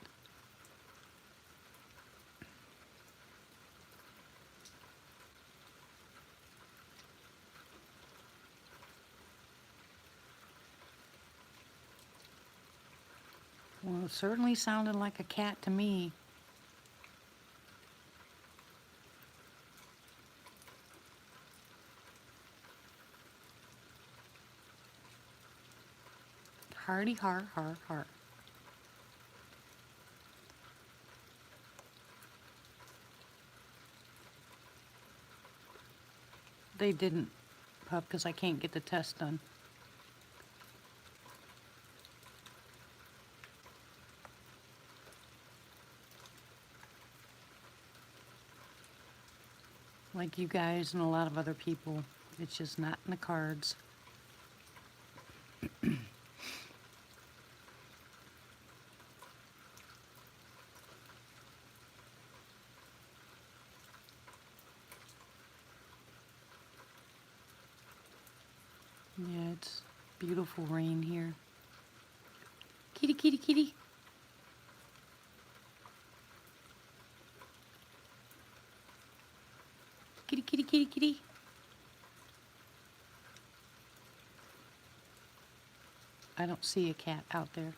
Well, it certainly sounded like a cat to me. Hardy har har har. They didn't, pup, because I can't get the test done. Like you guys and a lot of other people, it's just not in the cards. Yeah, it's beautiful rain here. Kitty, kitty, kitty. Kitty, kitty, kitty, kitty. I don't see a cat out there.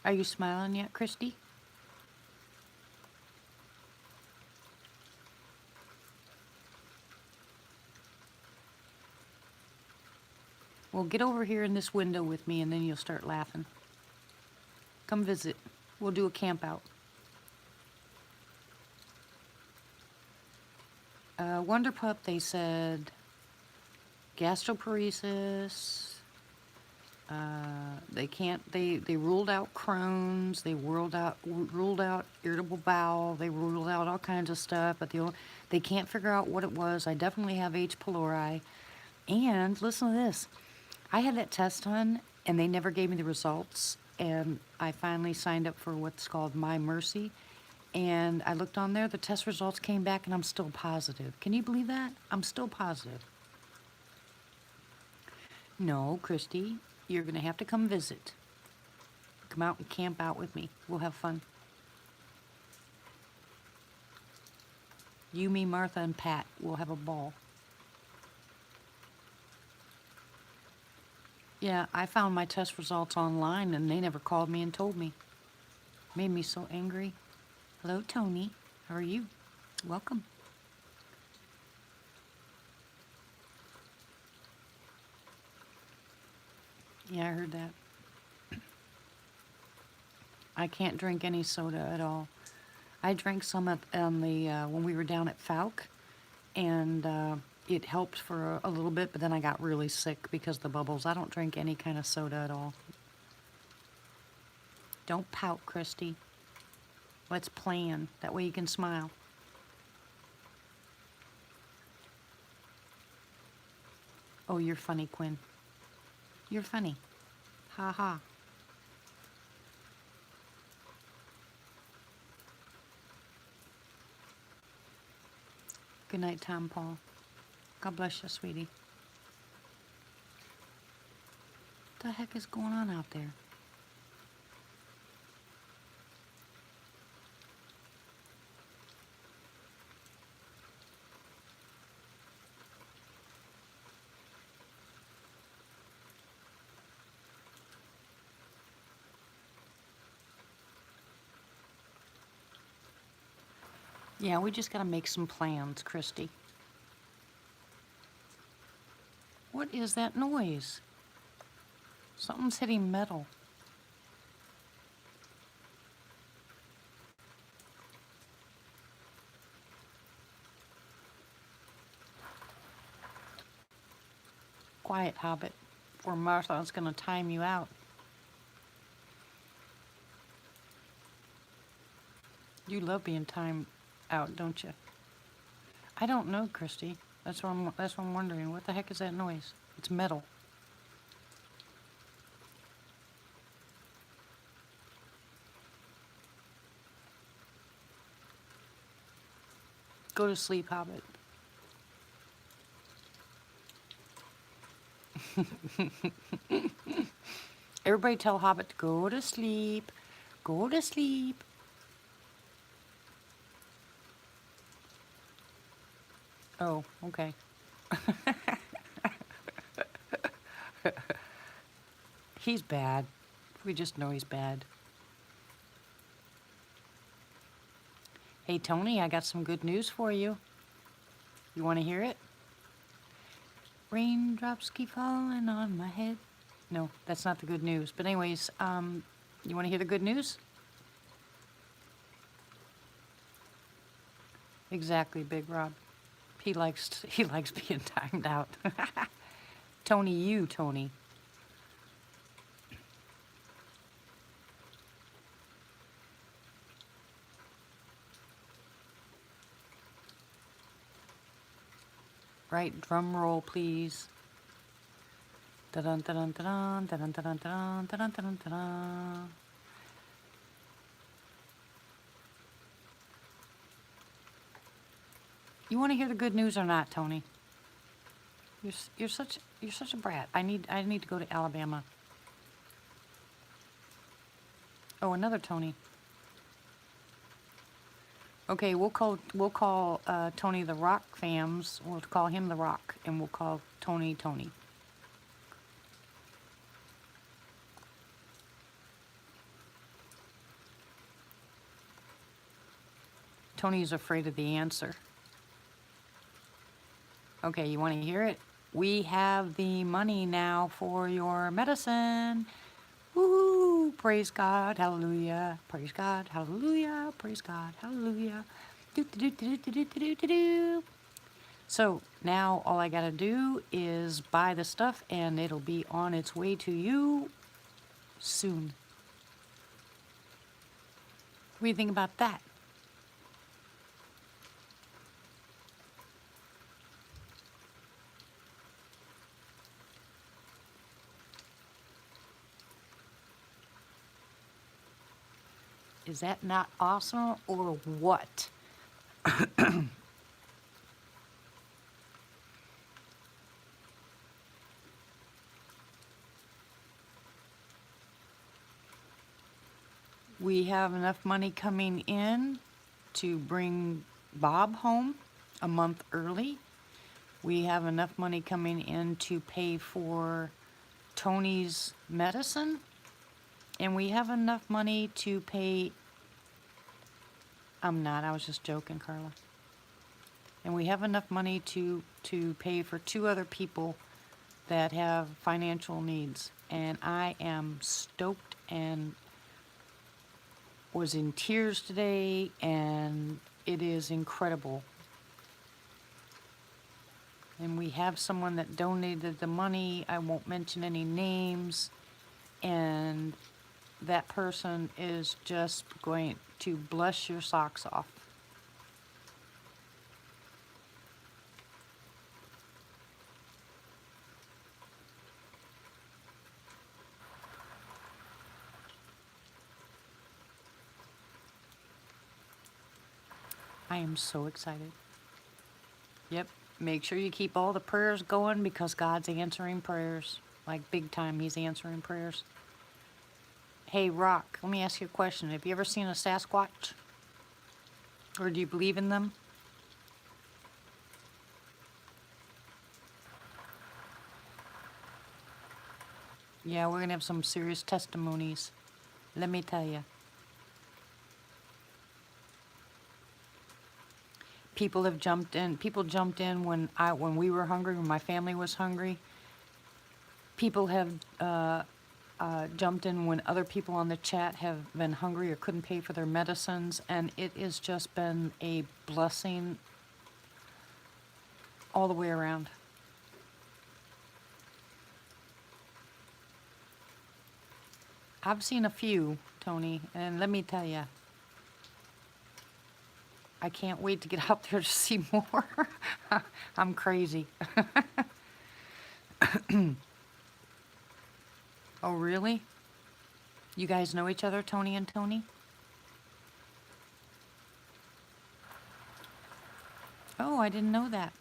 Are you smiling yet, Christy? Well, get over here in this window with me and then you'll start laughing. Come visit. We'll do a camp out. Wonder Pup, they said gastroparesis. They ruled out Crohn's. They ruled out irritable bowel. They ruled out all kinds of stuff, but they can't figure out what it was. I definitely have H. pylori. And listen to this. I had that test done, and they never gave me the results. And I finally signed up for what's called My Mercy. And I looked on there, the test results came back, and I'm still positive. Can you believe that? I'm still positive. No, Christy, you're going to have to come visit. Come out and camp out with me. We'll have fun. You, me, Martha, and Pat will have a ball. Yeah, I found my test results online, and they never called me and told me. Made me so angry. Hello, Tony. How are you? Welcome. Yeah, I heard that. I can't drink any soda at all. I drank some on the when we were down at Falk, and it helped for a little bit, but then I got really sick because of the bubbles. I don't drink any kind of soda at all. Don't pout, Christy. Let's plan. That way you can smile. Oh, you're funny, Quinn. You're funny. Ha ha. Good night, Tom Paul. God bless you, sweetie. What the heck is going on out there? Yeah, we just gotta make some plans, Christy. What is that noise? Something's hitting metal. quiet, Hobbit, or Martha's going to time you out. You love being timed out, don't you? I don't know, Christy. That's what I'm wondering. What the heck is that noise? It's metal. Go to sleep, Hobbit. Everybody tell Hobbit to go to sleep. Go to sleep. Oh, okay. He's bad. We just know he's bad. Hey, Tony, I got some good news for you. You want to hear it? Raindrops keep falling on my head. No, that's not the good news. But anyways, you want to hear the good news? Exactly, Big Rob. He likes being timed out. Tony. Right, drum roll, please. Da-dun, da-dun, da-dun, da-dun, da-dun, da-dun, da-dun, da-dun, da-dun. You want to hear the good news or not, Tony? You're such a brat. I need to go to Alabama. Oh, another Tony. Okay, we'll call Tony the Rock Fams. We'll call him the Rock, and we'll call Tony. Tony's afraid of the answer. Okay, you want to hear it? We have the money now for your medicine. Woo! Praise God, hallelujah. Praise God, hallelujah. Praise God, hallelujah. Do do do do do do do do. So now all I gotta do is buy the stuff, and it'll be on its way to you soon. What do you think about that? Is that not awesome or what? We have enough money coming in to bring Bob home a month early. We have enough money coming in to pay for Tony's medicine. And we have enough money to pay... I was just joking, Carla. And we have enough money to pay for 2 other people that have financial needs. And I am stoked and was in tears today, and it is incredible. And we have someone that donated the money. I won't mention any names. And that person is just going to bless your socks off. I am so excited. Yep. Make sure you keep all the prayers going, because God's answering prayers. Like big time, he's answering prayers. Hey, Rock, let me ask you a question. Have you ever seen a Sasquatch? Or do you believe in them? Yeah, we're going to have some serious testimonies. Let me tell you. People have jumped in. People jumped in when we were hungry, when my family was hungry. People have jumped in when other people on the chat have been hungry or couldn't pay for their medicines, and it has just been a blessing all the way around. I've seen a few, Tony, and let me tell you, I can't wait to get out there to see more. I'm crazy. Oh, really? You guys know each other, Tony and Tony? Oh, I didn't know that.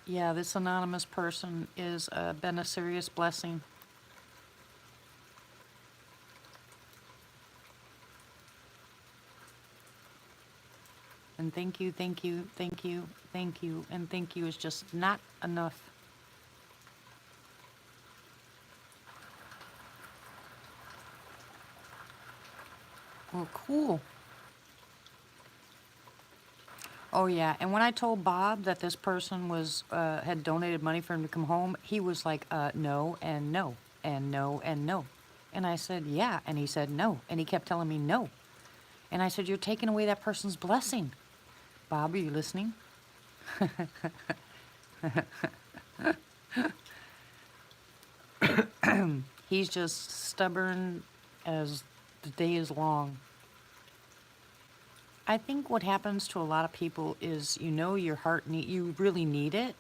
Yeah, this anonymous person is been a serious blessing. And thank you, thank you, thank you, thank you, and thank you is just not enough. Well, cool. Oh yeah, and when I told Bob that this person was had donated money for him to come home, he was like, no and no and no and no. And I said, yeah, and he said no, and he kept telling me no. And I said, you're taking away that person's blessing. Bob, are you listening? He's just stubborn as the day is long. I think what happens to a lot of people is, your heart you really need it,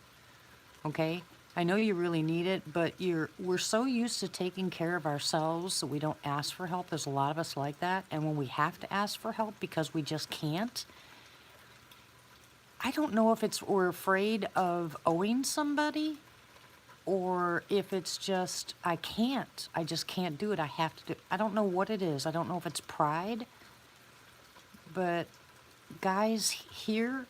okay? I know you really need it, but we're so used to taking care of ourselves that we don't ask for help. There's a lot of us like that, and when we have to ask for help because we just can't, I don't know if we're afraid of owing somebody or if it's just I can't. I just can't do it. I have to do. I don't know what it is. I don't know if it's pride, but guys here,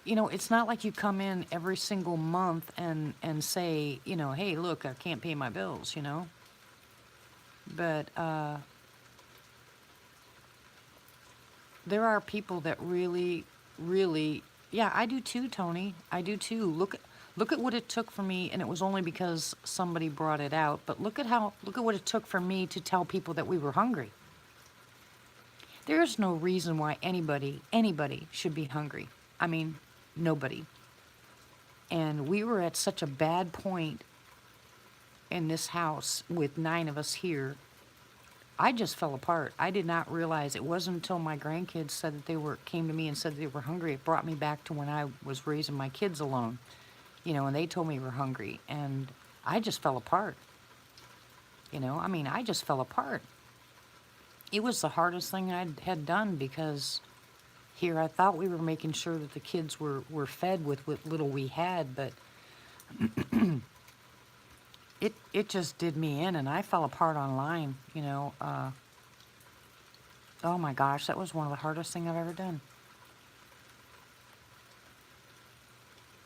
it's not like you come in every single month and say, hey, look, I can't pay my bills, But there are people that really, really, yeah, I do too, Tony. I do too. Look at what it took for me, and it was only because somebody brought it out. But look at what it took for me to tell people that we were hungry. There's no reason why anybody should be hungry. I mean, nobody. And we were at such a bad point in this house with 9 of us here. I just fell apart. I did not realize it wasn't until my grandkids said that came to me and said they were hungry. It brought me back to when I was raising my kids alone, and they told me we were hungry, and I just fell apart. I just fell apart. It was the hardest thing I had done because here I thought we were making sure that the kids were fed with what little we had, but it just did me in, and I fell apart online, oh my gosh, that was one of the hardest things I've ever done.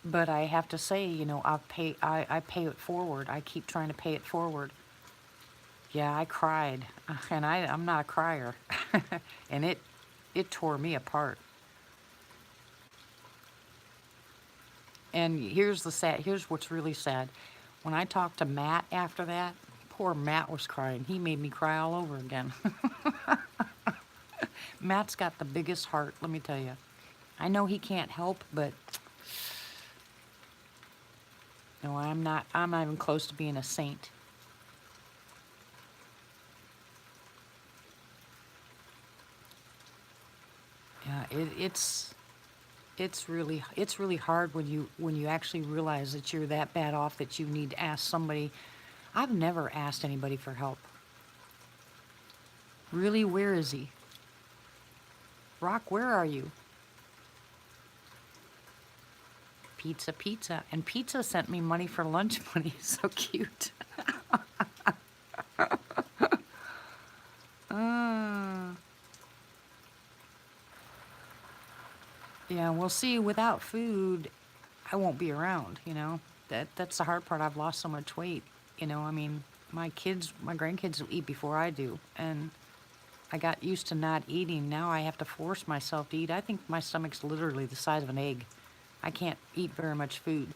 But I have to say, I pay it forward. I keep trying to pay it forward. Yeah, I cried, and I'm not a crier, and it tore me apart. And here's what's really sad. When I talked to Matt after that, poor Matt was crying. He made me cry all over again. Matt's got the biggest heart, let me tell you. I know he can't help, but no, I'm not even close to being a saint. Yeah, it's really hard when you actually realize that you're that bad off that you need to ask somebody. I've never asked anybody for help. Really, where is he? Rock, where are you? Pizza, pizza. And Pizza sent me money for lunch money. So cute. Yeah, well, see, without food, I won't be around, That's the hard part. I've lost so much weight, my grandkids will eat before I do, and I got used to not eating. Now I have to force myself to eat. I think my stomach's literally the size of an egg. I can't eat very much food,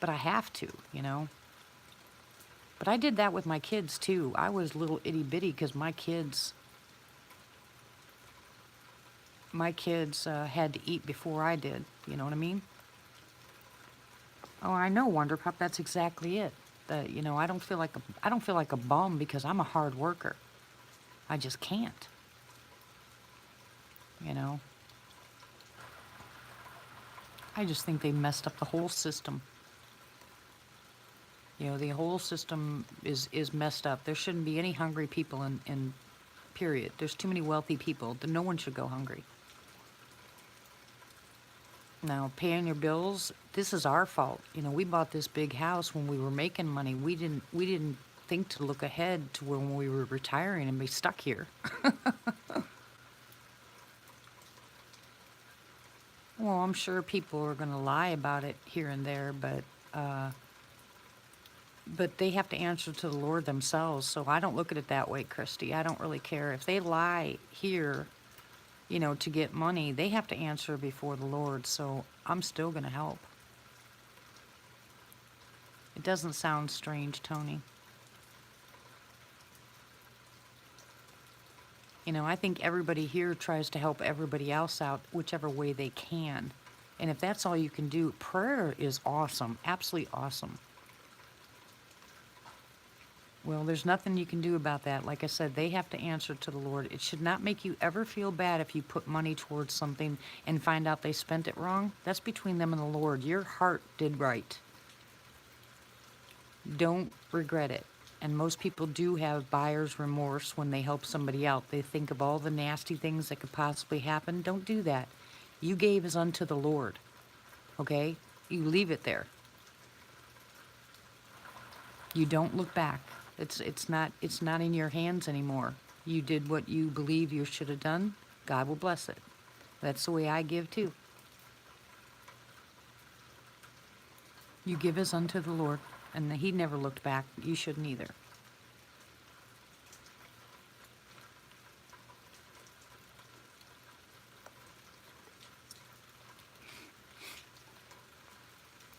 but I have to, But I did that with my kids, too. I was little itty-bitty because my kids my kids had to eat before I did. You know what I mean? Oh, I know, Wonder Pup. That's exactly it. You know, I don't feel like a bum because I'm a hard worker. I just can't. You know, I just think they messed up the whole system. You know, the whole system is messed up. There shouldn't be any hungry people in period. There's too many wealthy people. No one should go hungry. Now, paying your bills, this is our fault. You know, we bought this big house when we were making money. We didn't think to look ahead to when we were retiring and be stuck here. Well, I'm sure people are going to lie about it here and there, but they have to answer to the Lord themselves. So I don't look at it that way, Christy. I don't really care if they lie here, you know, to get money. They have to answer before the Lord. So I'm still going to help. It doesn't sound strange, Tony. You know, I think everybody here tries to help everybody else out whichever way they can. And if that's all you can do, prayer is awesome, absolutely awesome. Well, there's nothing you can do about that. Like I said, they have to answer to the Lord. It should not make you ever feel bad if you put money towards something and find out they spent it wrong. That's between them and the Lord. Your heart did right. Don't regret it. And most people do have buyer's remorse when they help somebody out. They think of all the nasty things that could possibly happen. Don't do that. You gave as unto the Lord. Okay? You leave it there. You don't look back. It's not in your hands anymore. You did what you believe you should have done. God will bless it. That's the way I give too. You give as unto the Lord, and He never looked back. You shouldn't either.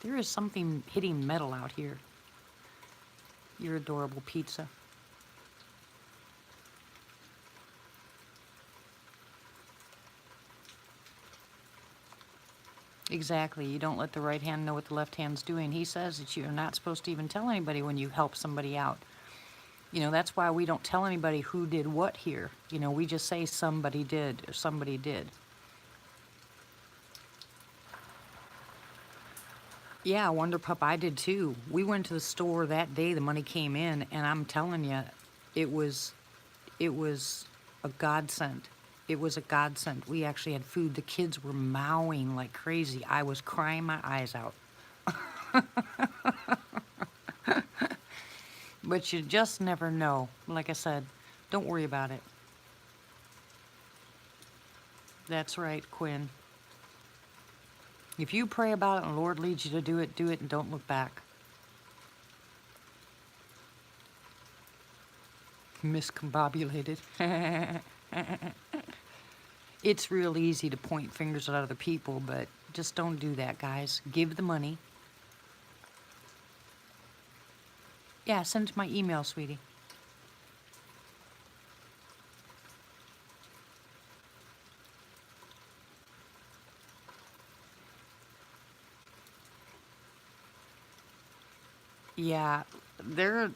There is something hitting metal out here. Your adorable pizza. Exactly. You don't let the right hand know what the left hand's doing. He says that you're not supposed to even tell anybody when you help somebody out. You know, that's why we don't tell anybody who did what here. You know, we just say somebody did or somebody did. Yeah, Wonder Pup, I did too. We went to the store that day the money came in, and I'm telling you, it was a godsend. It was a godsend. We actually had food. The kids were mowing like crazy. I was crying my eyes out. But you just never know. Like I said, don't worry about it. That's right, Quinn. If you pray about it and the Lord leads you to do it and don't look back. Miscombobulated. It's real easy to point fingers at other people, but just don't do that, guys. Give the money. Yeah, send it to my email, sweetie. Yeah, there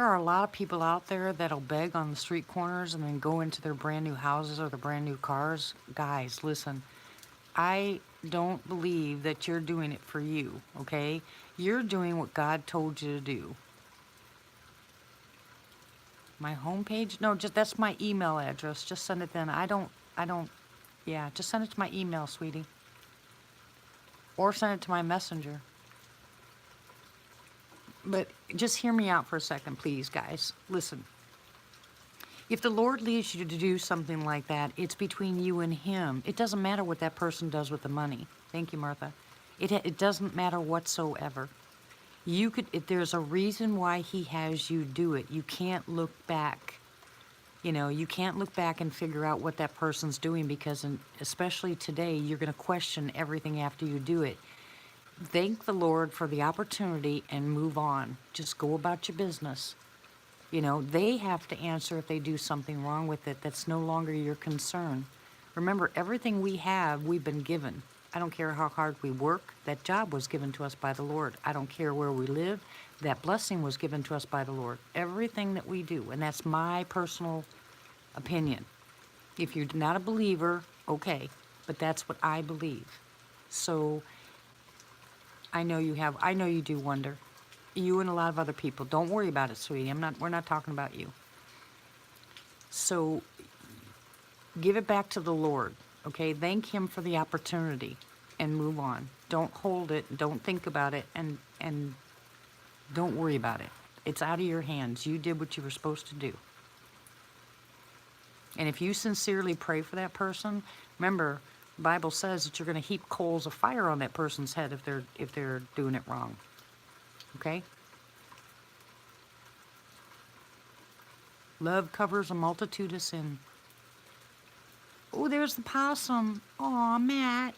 are a lot of people out there that'll beg on the street corners and then go into their brand new houses or their brand new cars. Guys, listen, I don't believe that you're doing it for you, okay? You're doing what God told you to do. My homepage? No, just that's my email address. Just send it then. Yeah, just send it to my email, sweetie. Or send it to my messenger. But just hear me out for a second, please, guys. Listen. If the Lord leads you to do something like that, it's between you and Him. It doesn't matter what that person does with the money. Thank you, Martha. It doesn't matter whatsoever. There's a reason why He has you do it. You can't look back. You know, you can't look back and figure out what that person's doing because, especially today, you're going to question everything after you do it. Thank the Lord for the opportunity and move on. Just go about your business. You know, they have to answer if they do something wrong with it. That's no longer your concern. Remember, everything we have, we've been given. I don't care how hard we work, that job was given to us by the Lord. I don't care where we live, that blessing was given to us by the Lord. Everything that we do, and that's my personal opinion. If you're not a believer, okay, but that's what I believe. So I know you do wonder. You and a lot of other people. Don't worry about it, sweetie. We're not talking about you. So give it back to the Lord, okay? Thank him for the opportunity and move on. Don't hold it, don't think about it, and don't worry about it. It's out of your hands. You did what you were supposed to do. And if you sincerely pray for that person, remember, the Bible says that you're going to heap coals of fire on that person's head if they're doing it wrong. Okay? Love covers a multitude of sin. Oh, there's the possum. Aw, Matt.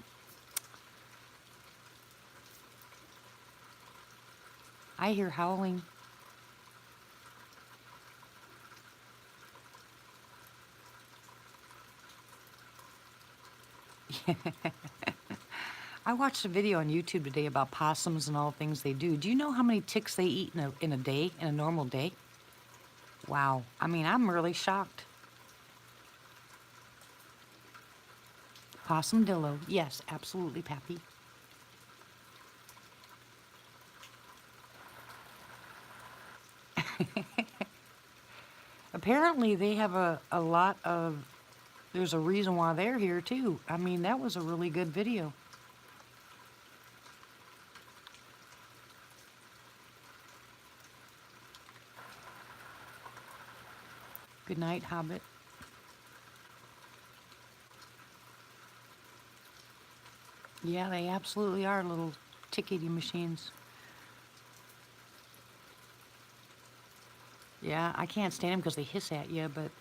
I hear howling. I watched a video on YouTube today about possums and all the things they do. Do you know how many ticks they eat in a day, in a normal day? Wow. I mean, I'm really shocked. Possumdillo. Yes, absolutely, Pappy. Apparently, they have a lot of... There's a reason why they're here, too. I mean, that was a really good video. Good night, Hobbit. Yeah, they absolutely are little tick-eating machines. Yeah, I can't stand them because they hiss at you, but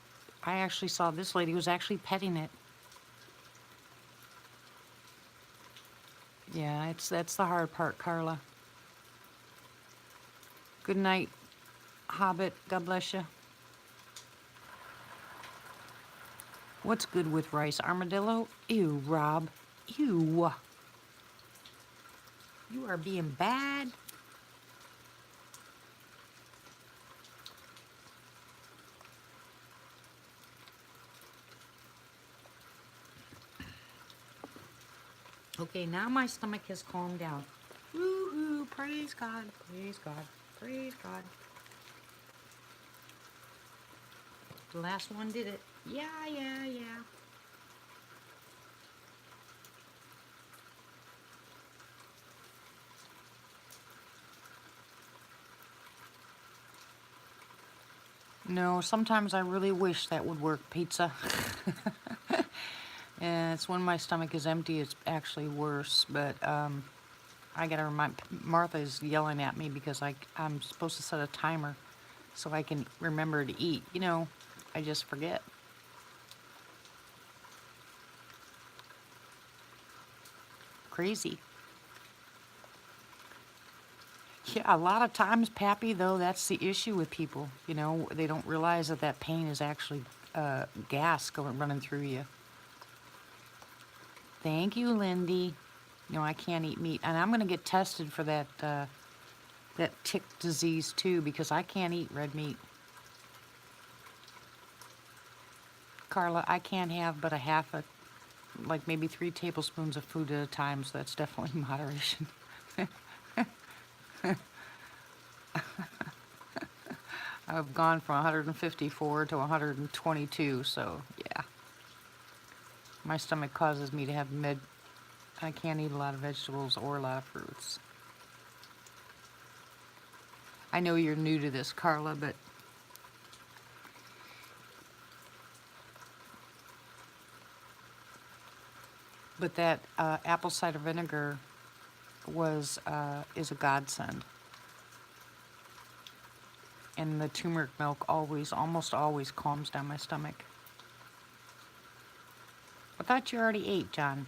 I actually saw this lady was actually petting it. Yeah, that's the hard part, Carla. Good night, Hobbit. God bless you. What's good with rice? Armadillo? Ew, Rob. Ew. You are being bad. Okay, now my stomach has calmed down. Woo-hoo, praise God, praise God, praise God. The last one did it. Yeah, yeah, yeah. No, sometimes I really wish that would work, pizza. And it's when my stomach is empty, it's actually worse. But I gotta remind, Martha's yelling at me because I'm supposed to set a timer so I can remember to eat. You know, I just forget. Crazy. Yeah, a lot of times, Pappy, though, that's the issue with people. You know, they don't realize that that pain is actually gas running through you. Thank you, Lindy. You know, I can't eat meat. And I'm going to get tested for that tick disease, too, because I can't eat red meat. Carla, I can't have but like maybe 3 tablespoons of food at a time, so that's definitely moderation. I've gone from 154 to 122, so yeah. My stomach causes me to have I can't eat a lot of vegetables or a lot of fruits. I know you're new to this, Carla, but that apple cider vinegar is a godsend. And the turmeric milk almost always calms down my stomach. I thought you already ate, John.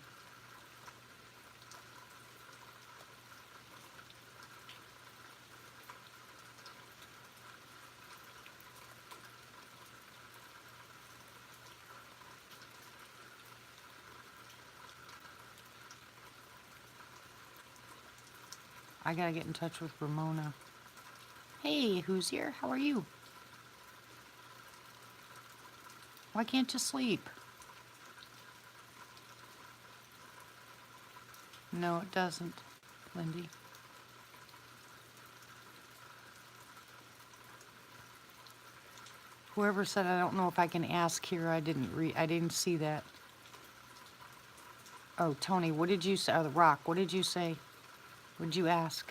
I gotta get in touch with Ramona. Hey, who's here? How are you? Why can't you sleep? No, it doesn't, Lindy. Whoever said I don't know if I can ask here, I didn't see that. Oh, Tony, what did you say? Oh, the Rock, what did you say? What did you ask?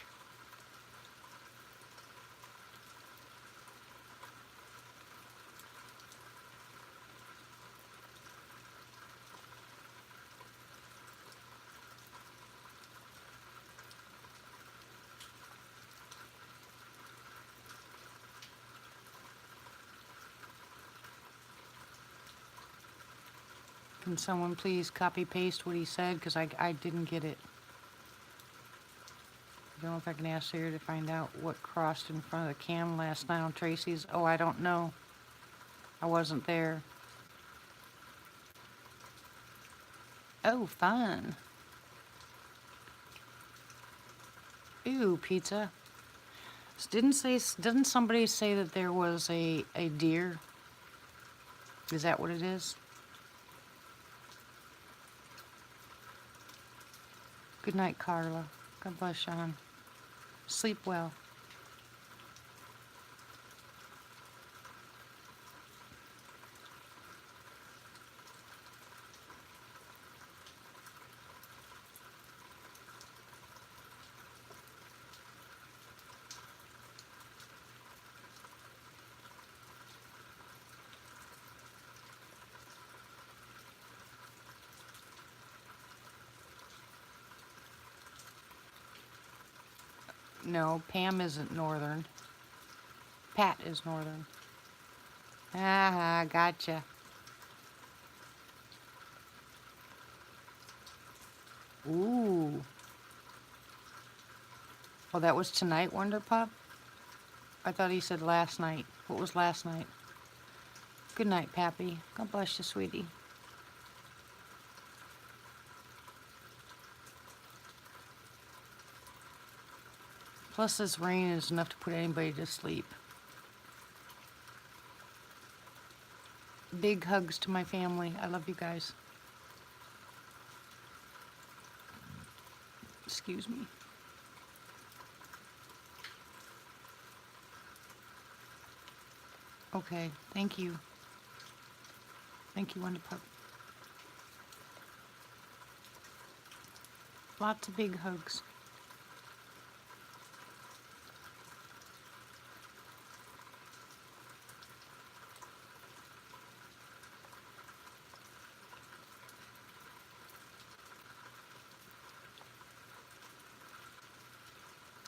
Can someone please copy paste what he said? Because I didn't get it. I don't know if I can ask Sarah to find out what crossed in front of the cam last night on Tracy's. Oh, I don't know. I wasn't there. Oh, fun. Ooh, pizza. Didn't somebody say that there was a deer? Is that what it is? Good night, Carla. God bless, Sean. Sleep well. No, Pam isn't northern. Pat is northern. Ah, gotcha. Ooh. Oh, that was tonight, Wonder Pup? I thought he said last night. What was last night? Good night, Pappy. God bless you, sweetie. Plus, this rain is enough to put anybody to sleep. Big hugs to my family. I love you guys. Excuse me. Okay, thank you. Thank you, Wonder Pup. Lots of big hugs.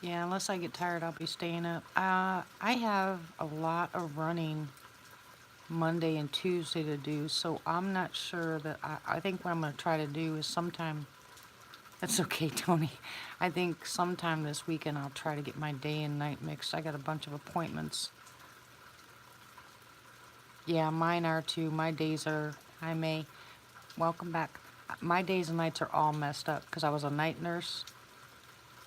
Yeah, unless I get tired, I'll be staying up. I have a lot of running Monday and Tuesday to do, so I'm not sure that I think what I'm going to try to do is sometime. That's okay, Tony. I think sometime this weekend I'll try to get my day and night mixed. I got a bunch of appointments. Yeah, mine are too. My days are. Hi, May. Welcome back. My days and nights are all messed up because I was a night nurse,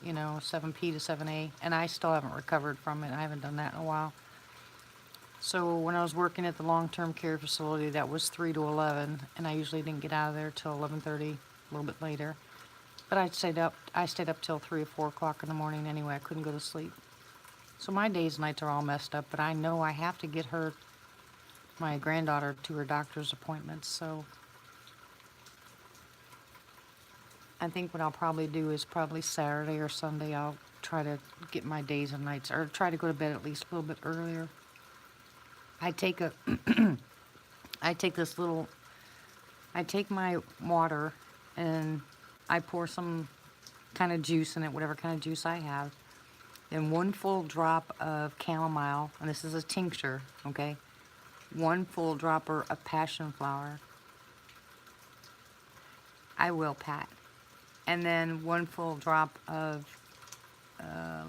7P to 7A, and I still haven't recovered from it. I haven't done that in a while. So when I was working at the long-term care facility, that was 3 to 11, and I usually didn't get out of there till 11:30, a little bit later. But I stayed up till 3 or 4 o'clock in the morning anyway. I couldn't go to sleep. So my days and nights are all messed up, but I know I have to get my granddaughter, to her doctor's appointments. So I think what I'll probably do is probably Saturday or Sunday I'll try to get my days and nights, or try to go to bed at least a little bit earlier. I take my water and I pour some kind of juice in it, whatever kind of juice I have. Then 1 full drop of chamomile, and this is a tincture, okay? 1 full dropper of passion flower. I will, Pat. And then 1 full drop of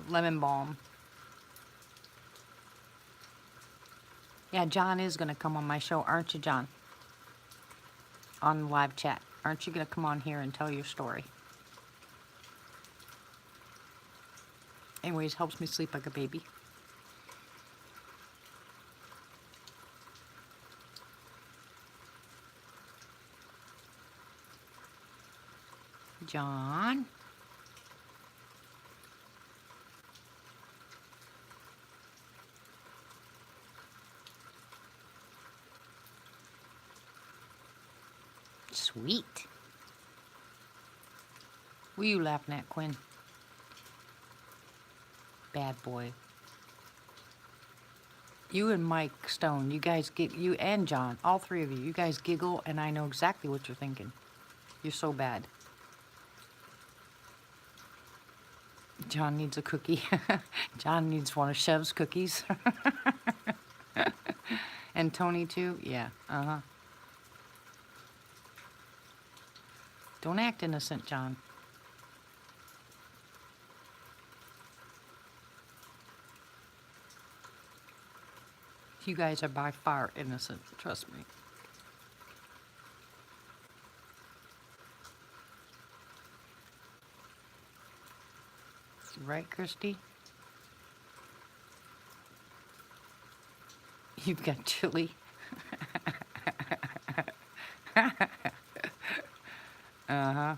lemon balm. Yeah, John is going to come on my show, aren't you, John? On live chat. Aren't you going to come on here and tell your story? Anyways, helps me sleep like a baby. John. Sweet. What are you laughing at, Quinn? Bad boy. You and Mike Stone, you guys get, you and John, all three of you guys giggle, and I know exactly what you're thinking. You're so bad. John needs a cookie. John needs one of Chev's cookies. And Tony too? Yeah, uh-huh. Don't act innocent, John. You guys are by far innocent, trust me. Right, Christy? You've got chili. Uh-huh.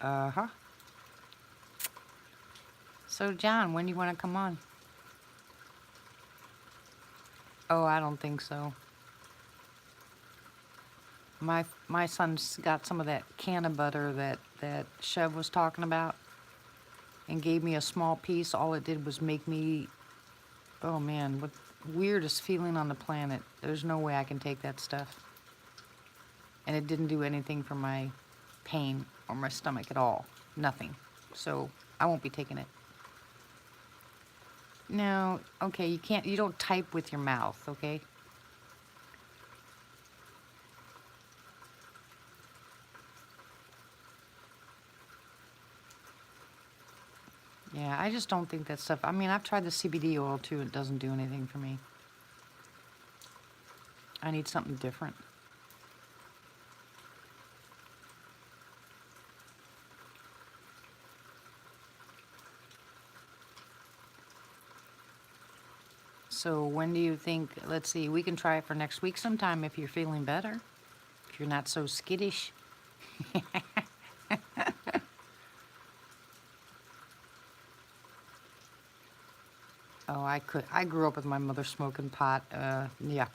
Uh-huh. So, John, when do you want to come on? Oh, I don't think so. My son's got some of that can of butter that Chev was talking about and gave me a small piece. All it did was make me, oh man, what weirdest feeling on the planet. There's no way I can take that stuff. And it didn't do anything for my pain or my stomach at all. Nothing. So I won't be taking it. No, okay, you don't type with your mouth, okay? Yeah, I just don't think that stuff, I mean, I've tried the CBD oil too, it doesn't do anything for me. I need something different. So when do you think, let's see, we can try it for next week sometime if you're feeling better. If you're not so skittish. Oh, I grew up with my mother smoking pot, yuck.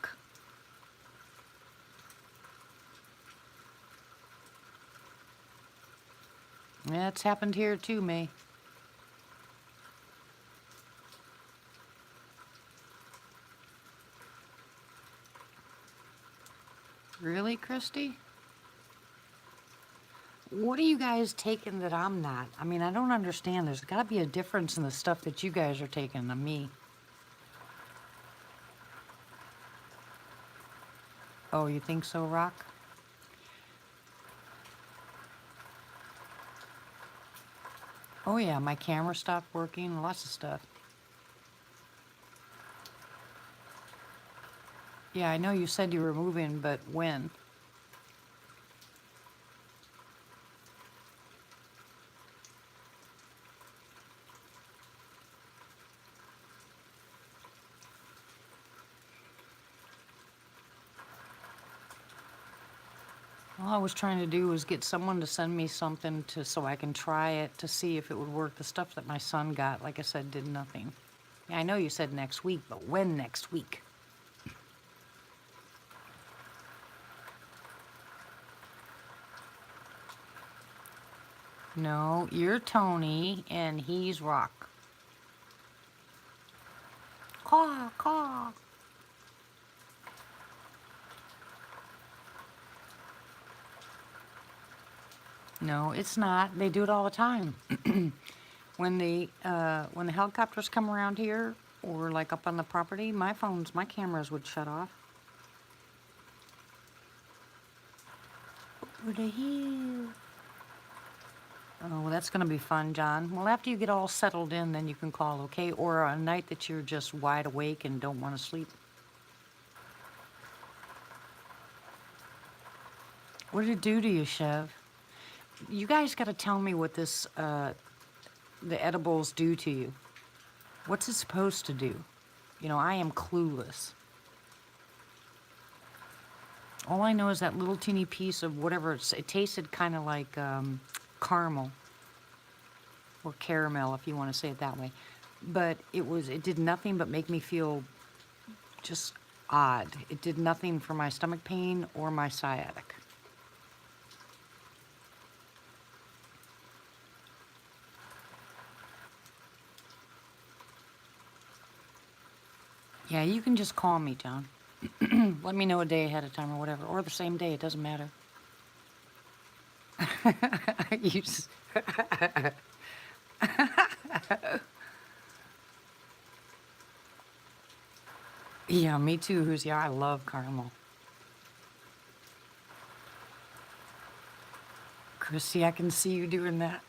Yeah, it's happened here too, May. Really, Christy? What are you guys taking that I'm not? I mean, I don't understand. There's got to be a difference in the stuff that you guys are taking than me. Oh, you think so, Rock? Oh yeah, my camera stopped working, lots of stuff. Yeah, I know you said you were moving, but when? All I was trying to do was get someone to send me something so I can try it to see if it would work. The stuff that my son got, like I said, did nothing. Yeah, I know you said next week, but when next week? No, you're Tony and he's Rock. Caw, caw. No, it's not. They do it all the time. When the helicopters come around here or like up on the property, my cameras would shut off. Over the hill. Oh, well, that's gonna be fun, John. Well, after you get all settled in, then you can call, okay? Or a night that you're just wide awake and don't want to sleep. What did it do to you, Chev? You guys got to tell me what this the edibles do to you. What's it supposed to do? You know, I am clueless. All I know is that little teeny piece of whatever, it tasted kind of like caramel or caramel, if you want to say it that way. But it did nothing but make me feel just odd. It did nothing for my stomach pain or my sciatic. Yeah, you can just call me, John. Let me know a day ahead of time or whatever, or the same day, it doesn't matter. You just yeah, me too, who's yeah, I love caramel. Chrissy, I can see you doing that.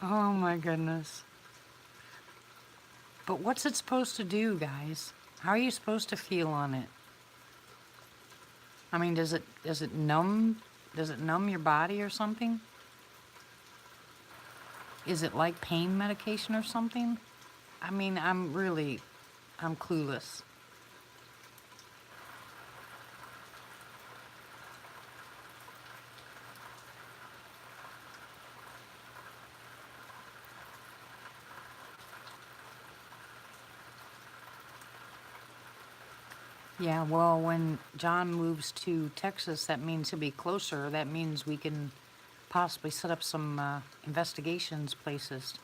Oh my goodness. But what's it supposed to do, guys? How are you supposed to feel on it? I mean, does it numb? Does it numb your body or something? Is it like pain medication or something? I mean, I'm clueless. Yeah, well, when John moves to Texas, that means he'll be closer. That means we can possibly set up some investigations places.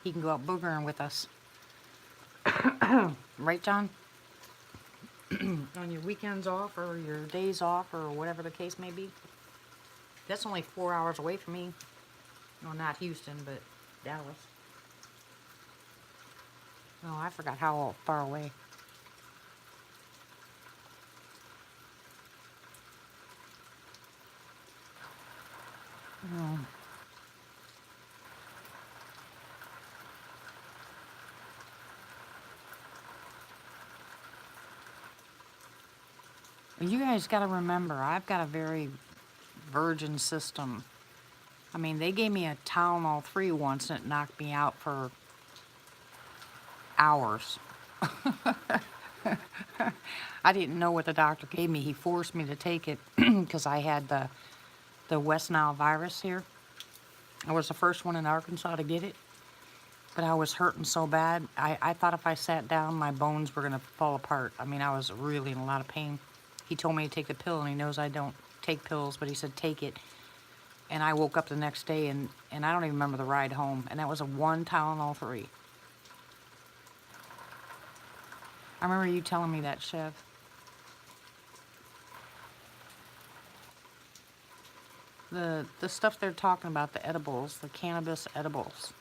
He can go out boogering with us. Right, John? On your weekends off or your days off or whatever the case may be. That's only 4 hours away from me. Well, not Houston, but Dallas. Oh, I forgot how far away. Oh. You guys got to remember, I've got a very virgin system. I mean, they gave me a Tylenol 3 once and it knocked me out for hours. I didn't know what the doctor gave me. He forced me to take it because I had the West Nile virus here. I was the first one in Arkansas to get it, but I was hurting so bad. I thought if I sat down, my bones were going to fall apart. I mean, I was really in a lot of pain. He told me to take the pill, and he knows I don't take pills, but he said take it. And I woke up the next day, and I don't even remember the ride home, and that was a 1 Tylenol 3. I remember you telling me that, Chev. The stuff they're talking about, the edibles, the cannabis edibles.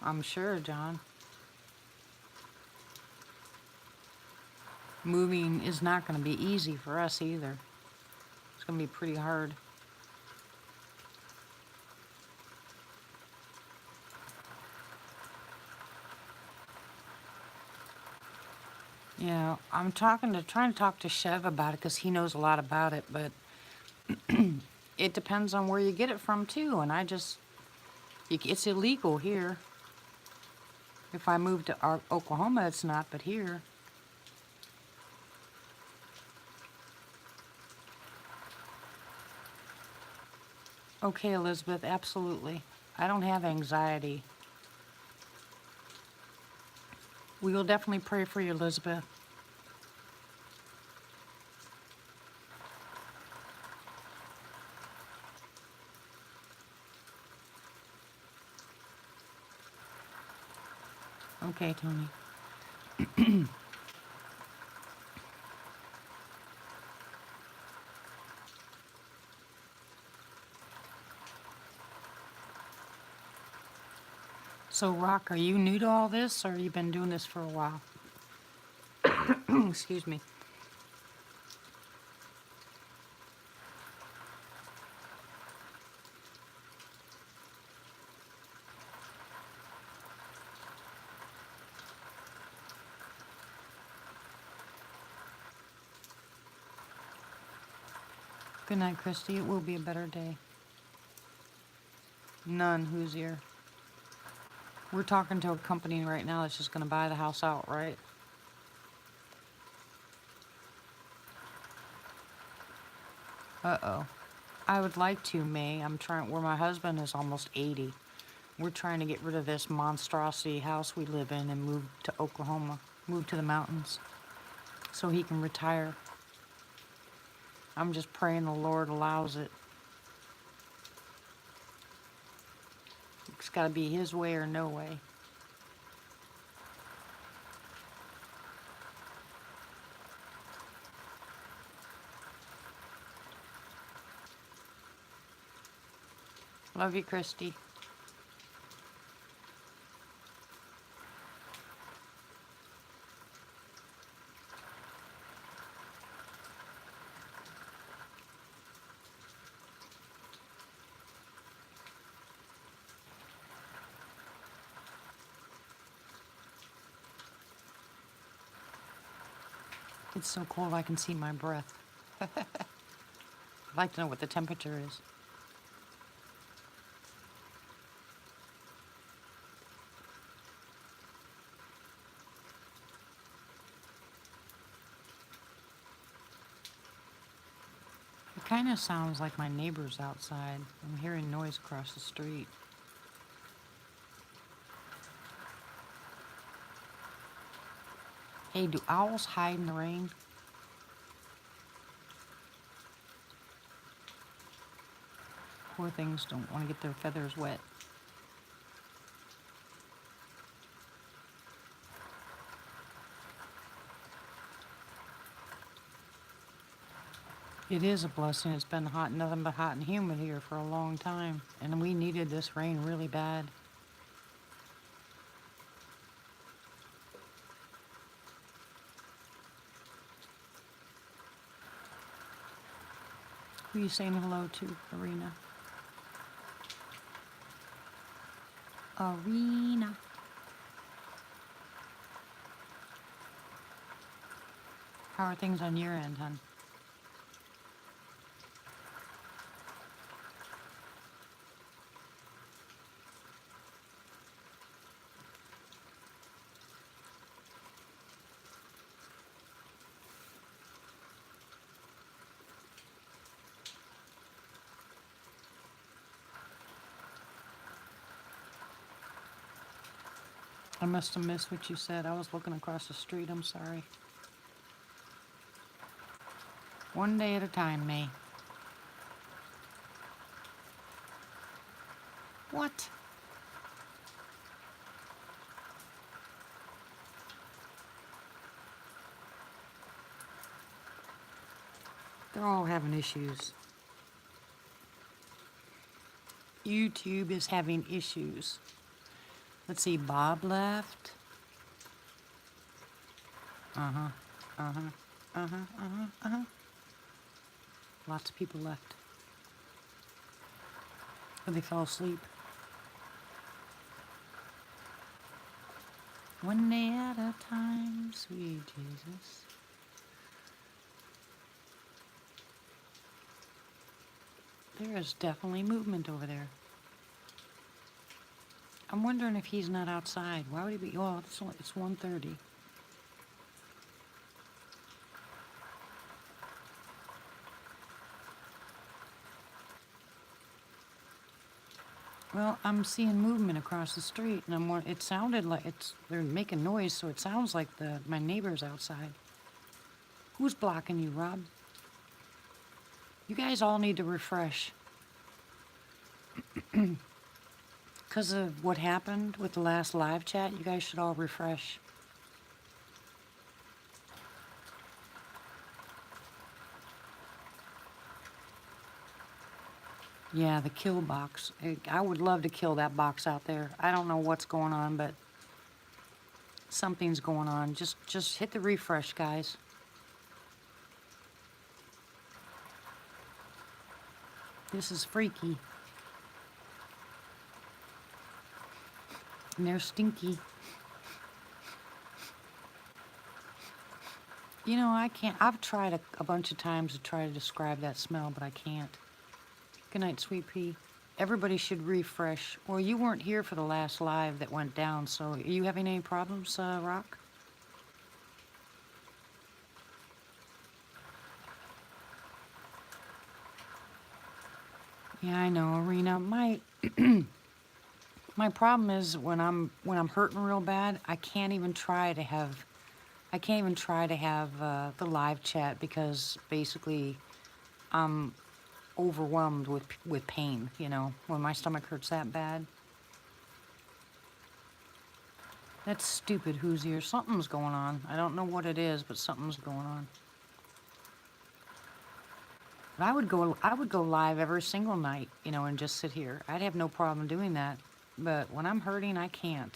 I'm sure, John. Moving is not going to be easy for us either. It's going to be pretty hard. Yeah, I'm trying to talk to Chev about it because he knows a lot about it, but it depends on where you get it from too. And it's illegal here. If I move to Oklahoma, it's not, but here. Okay, Elizabeth, absolutely. I don't have anxiety. We will definitely pray for you, Elizabeth. Okay, Tony. So, Rock, are you new to all this, or you been doing this for a while? Excuse me. Good night, Christy. It will be a better day. None. Who's here? We're talking to a company right now that's just going to buy the house outright. Uh-oh. I would like to, May. I'm trying, where my husband is almost 80. We're trying to get rid of this monstrosity house we live in and move to Oklahoma, move to the mountains so he can retire. I'm just praying the Lord allows it. It's got to be his way or no way. Love you, Christy. It's so cold I can see my breath. I'd like to know what the temperature is. It kind of sounds like my neighbors outside. I'm hearing noise across the street. Hey, do owls hide in the rain? Poor things don't want to get their feathers wet. It is a blessing. It's been hot, nothing but hot and humid here for a long time. And we needed this rain really bad. Who are you saying hello to, Arena? Arena. How are things on your end, hon? I must have missed what you said. I was looking across the street. I'm sorry. One day at a time, May. What? They're all having issues. YouTube is having issues. Let's see, Bob left. Uh-huh, uh-huh, uh-huh, uh-huh, uh-huh. Lots of people left. Or they fell asleep. One day at a time, sweet Jesus. There is definitely movement over there. I'm wondering if he's not outside. Why would he be? Oh, it's 1:30. Well, I'm seeing movement across the street, and it sounded like they're making noise, so it sounds like my neighbor's outside. Who's blocking you, Rob? You guys all need to refresh. Because of what happened with the last live chat, you guys should all refresh. Yeah, the kill box. I would love to kill that box out there. I don't know what's going on, but something's going on. Just hit the refresh, guys. This is freaky. And they're stinky. You know, I can't. I've tried a bunch of times to try to describe that smell, but I can't. Good night, Sweet Pea. Everybody should refresh. Well, you weren't here for the last live that went down, so are you having any problems, Rock? Yeah, I know, Arena. My problem is when I'm hurting real bad, I can't even try to have the live chat because basically I'm overwhelmed with pain, you know, when my stomach hurts that bad. That's stupid, Hoosier. Something's going on. I don't know what it is, but something's going on. But I would go live every single night, you know, and just sit here. I'd have no problem doing that. But when I'm hurting, I can't.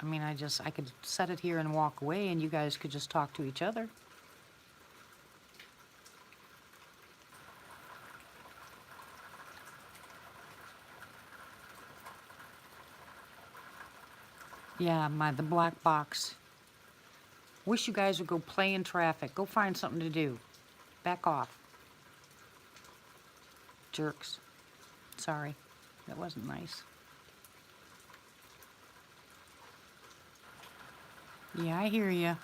I mean, I could set it here and walk away and you guys could just talk to each other. Yeah, the black box. Wish you guys would go play in traffic. Go find something to do. Back off. Jerks. Sorry. That wasn't nice. Yeah, I hear you.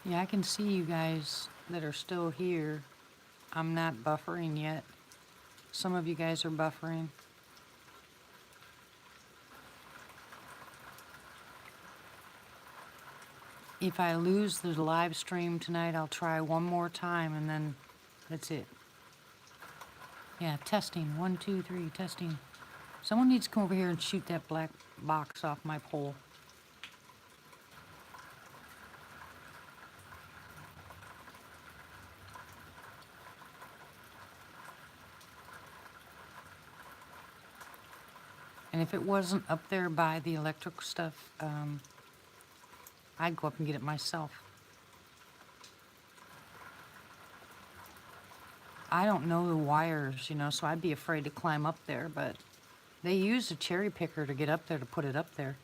Yeah, I can see you guys that are still here. I'm not buffering yet. Some of you guys are buffering. If I lose the live stream tonight, I'll try one more time and then that's it. Yeah, testing. 1, 2, 3, testing. Someone needs to come over here and shoot that black box off my pole. And if it wasn't up there by the electric stuff, I'd go up and get it myself. I don't know the wires, you know, so I'd be afraid to climb up there, but they used a cherry picker to get up there to put it up there.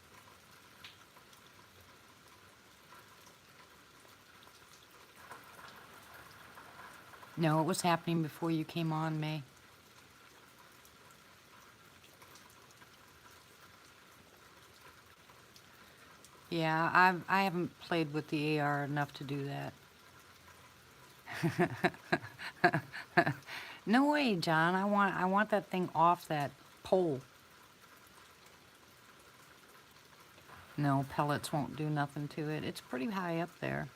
No, it was happening before you came on, May. Yeah, I haven't played with the AR enough to do that. No way, John. I want that thing off that pole. No, pellets won't do nothing to it. It's pretty high up there.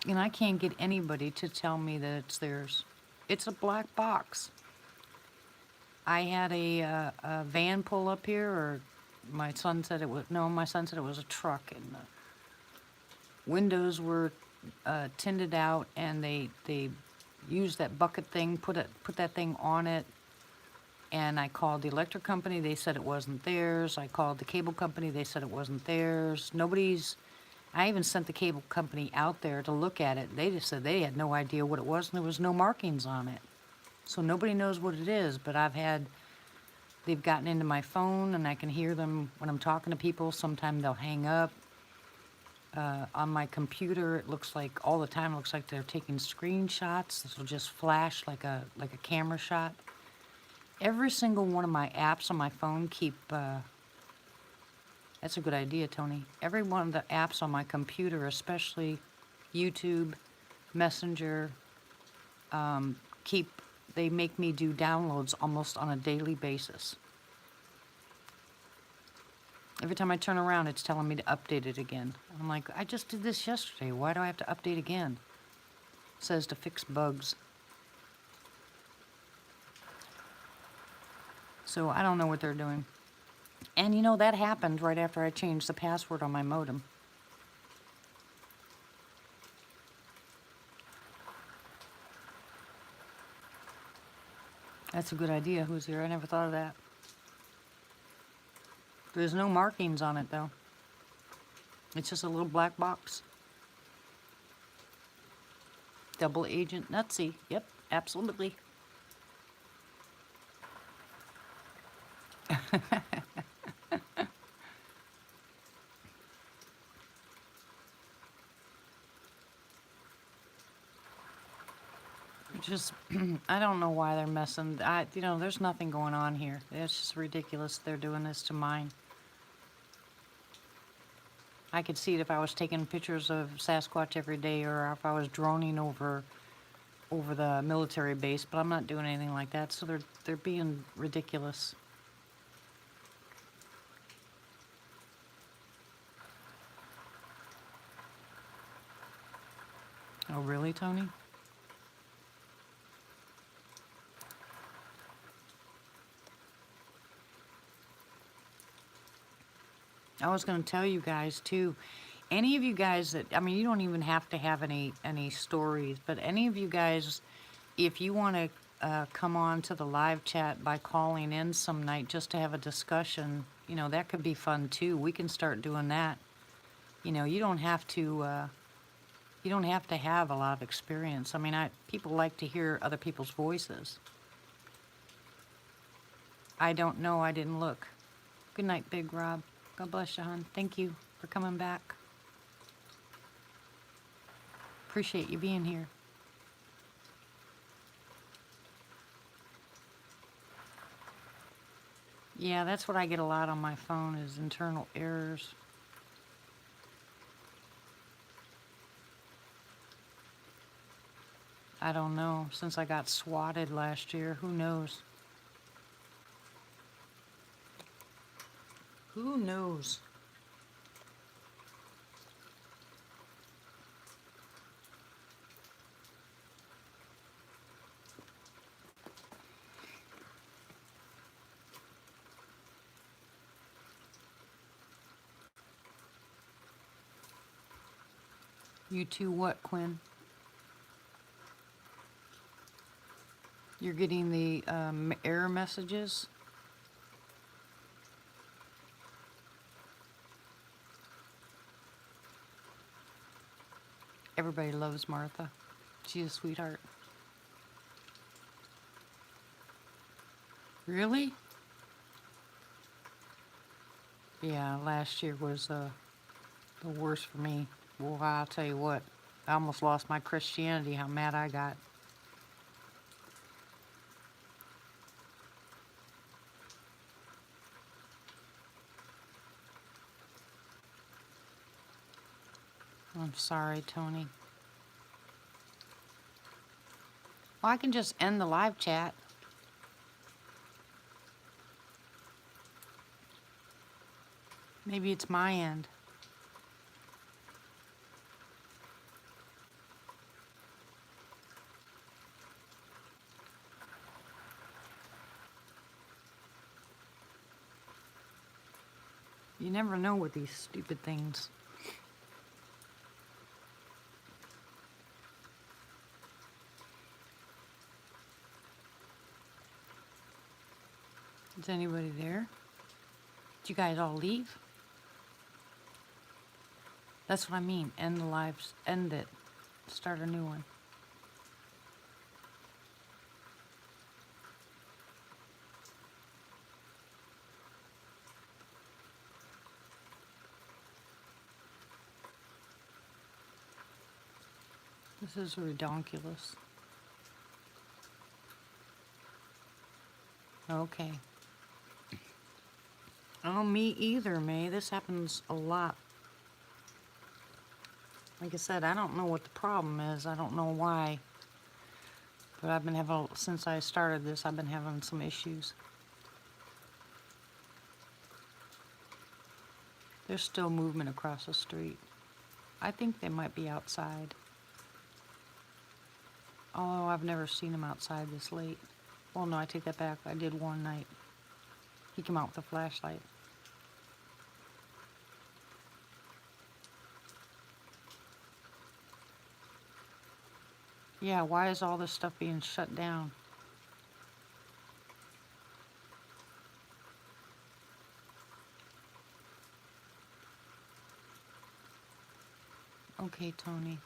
And I can't get anybody to tell me that it's theirs. It's a black box. I had a van pull up here, or my son said it was, no, my son said it was a truck, and the windows were tinted out, and they used that bucket thing, put that thing on it, and I called the electric company, they said it wasn't theirs. I called the cable company, they said it wasn't theirs. I even sent the cable company out there to look at it. They just said they had no idea what it was, and there was no markings on it. So nobody knows what it is, but they've gotten into my phone, and I can hear them when I'm talking to people. Sometimes they'll hang up. On my computer, it looks like, all the time, it looks like they're taking screenshots. This will just flash like a camera shot. Every single one of my apps on my phone that's a good idea, Tony. Every one of the apps on my computer, especially YouTube, Messenger, they make me do downloads almost on a daily basis. Every time I turn around, it's telling me to update it again. I'm like, I just did this yesterday. Why do I have to update again? It says to fix bugs. So I don't know what they're doing. And you know, that happened right after I changed the password on my modem. That's a good idea, Hoosier. I never thought of that. There's no markings on it, though. It's just a little black box. Double Agent Nutsy. Yep, absolutely. Just, I don't know why they're messing. There's nothing going on here. It's just ridiculous they're doing this to mine. I could see it if I was taking pictures of Sasquatch every day, or if I was droning over the military base, but I'm not doing anything like that, so they're being ridiculous. Oh, really, Tony? I was going to tell you guys too, any of you guys that, I mean, you don't even have to have any stories, but any of you guys, if you want to come on to the live chat by calling in some night just to have a discussion, that could be fun too. We can start doing that. You don't have to have a lot of experience. I mean, people like to hear other people's voices. I don't know. I didn't look. Good night, Big Rob. God bless you, hon. Thank you for coming back. Appreciate you being here. Yeah, that's what I get a lot on my phone is internal errors. I don't know. Since I got swatted last year, who knows? Who knows? You too what, Quinn? You're getting the error messages? Everybody loves Martha. She's a sweetheart. Really? Yeah, last year was the worst for me. Well, I'll tell you what. I almost lost my Christianity, how mad I got. I'm sorry, Tony. Well, I can just end the live chat. Maybe it's my end. You never know with these stupid things. Is anybody there? Did you guys all leave? That's what I mean. End the lives. End it. Start a new one. This is redonkulous. Okay. Oh, me either, May. This happens a lot. Like I said, I don't know what the problem is. I don't know why. But I've been having, since I started this, I've been having some issues. There's still movement across the street. I think they might be outside. Oh, I've never seen him outside this late. Well, no, I take that back. I did one night. He came out with a flashlight. Yeah, why is all this stuff being shut down? Okay, Tony.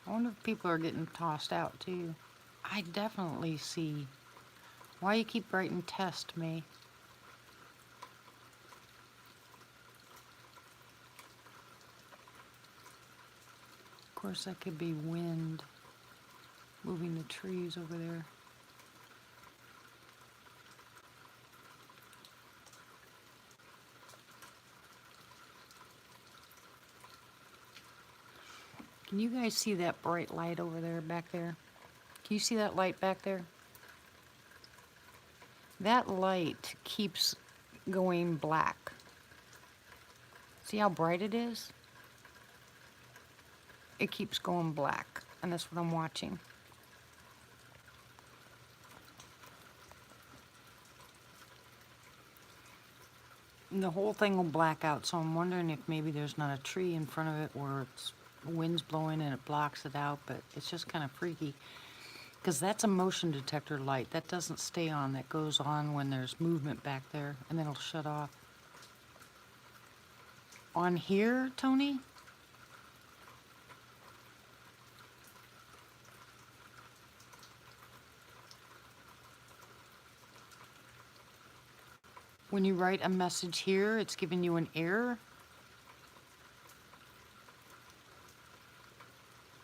I wonder if people are getting tossed out too. I definitely see. Why you keep writing test, May? Of course, that could be wind moving the trees over there. Can you guys see that bright light over there, back there? Can you see that light back there? That light keeps going black. See how bright it is? It keeps going black, and that's what I'm watching. And the whole thing will black out, so I'm wondering if maybe there's not a tree in front of it or it's wind's blowing and it blocks it out, but it's just kind of freaky. Because that's a motion detector light. That doesn't stay on. That goes on when there's movement back there, and then it'll shut off. On here, Tony? When you write a message here, it's giving you an error?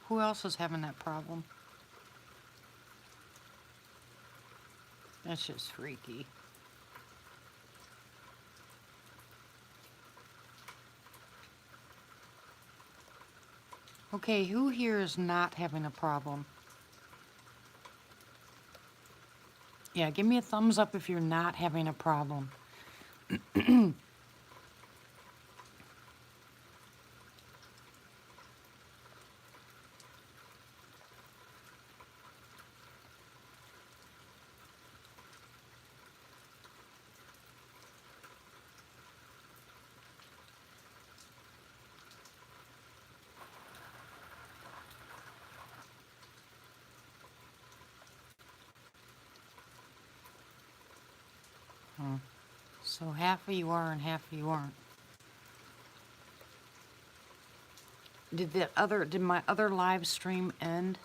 Who else is having that problem? That's just freaky. Okay, who here is not having a problem? Yeah, give me a thumbs up if you're not having a problem. So half of you are and half of you aren't. Did my other live stream end?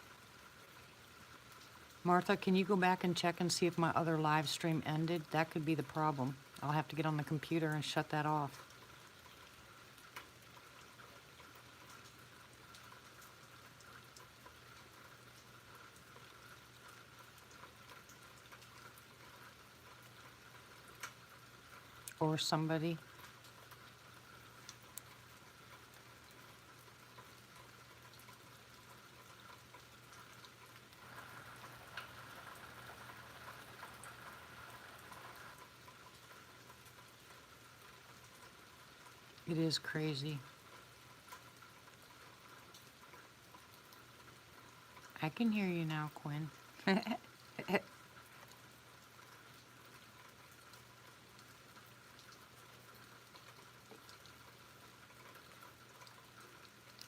Martha, can you go back and check and see if my other live stream ended? That could be the problem. I'll have to get on the computer and shut that off. Or somebody. It is crazy. I can hear you now, Quinn.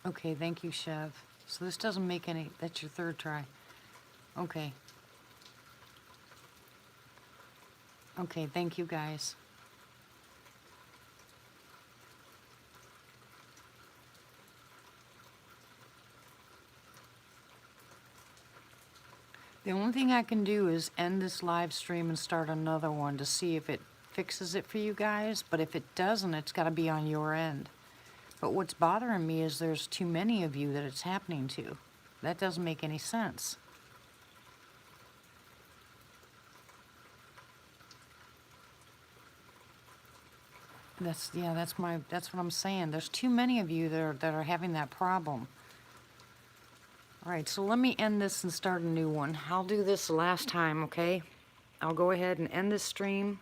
Okay, thank you, Chev. So this doesn't make any, that's your third try. Okay. Okay, thank you guys. The only thing I can do is end this live stream and start another one to see if it fixes it for you guys, but if it doesn't, it's got to be on your end. But what's bothering me is there's too many of you that it's happening to. That doesn't make any sense. That's what I'm saying. There's too many of you that are having that problem. All right, so let me end this and start a new one. I'll do this last time, okay? I'll go ahead and end this stream.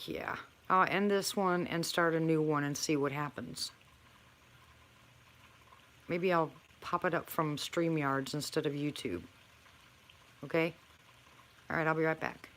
Yeah, I'll end this one and start a new one and see what happens. Maybe I'll pop it up from StreamYards instead of YouTube. Okay? All right, I'll be right back.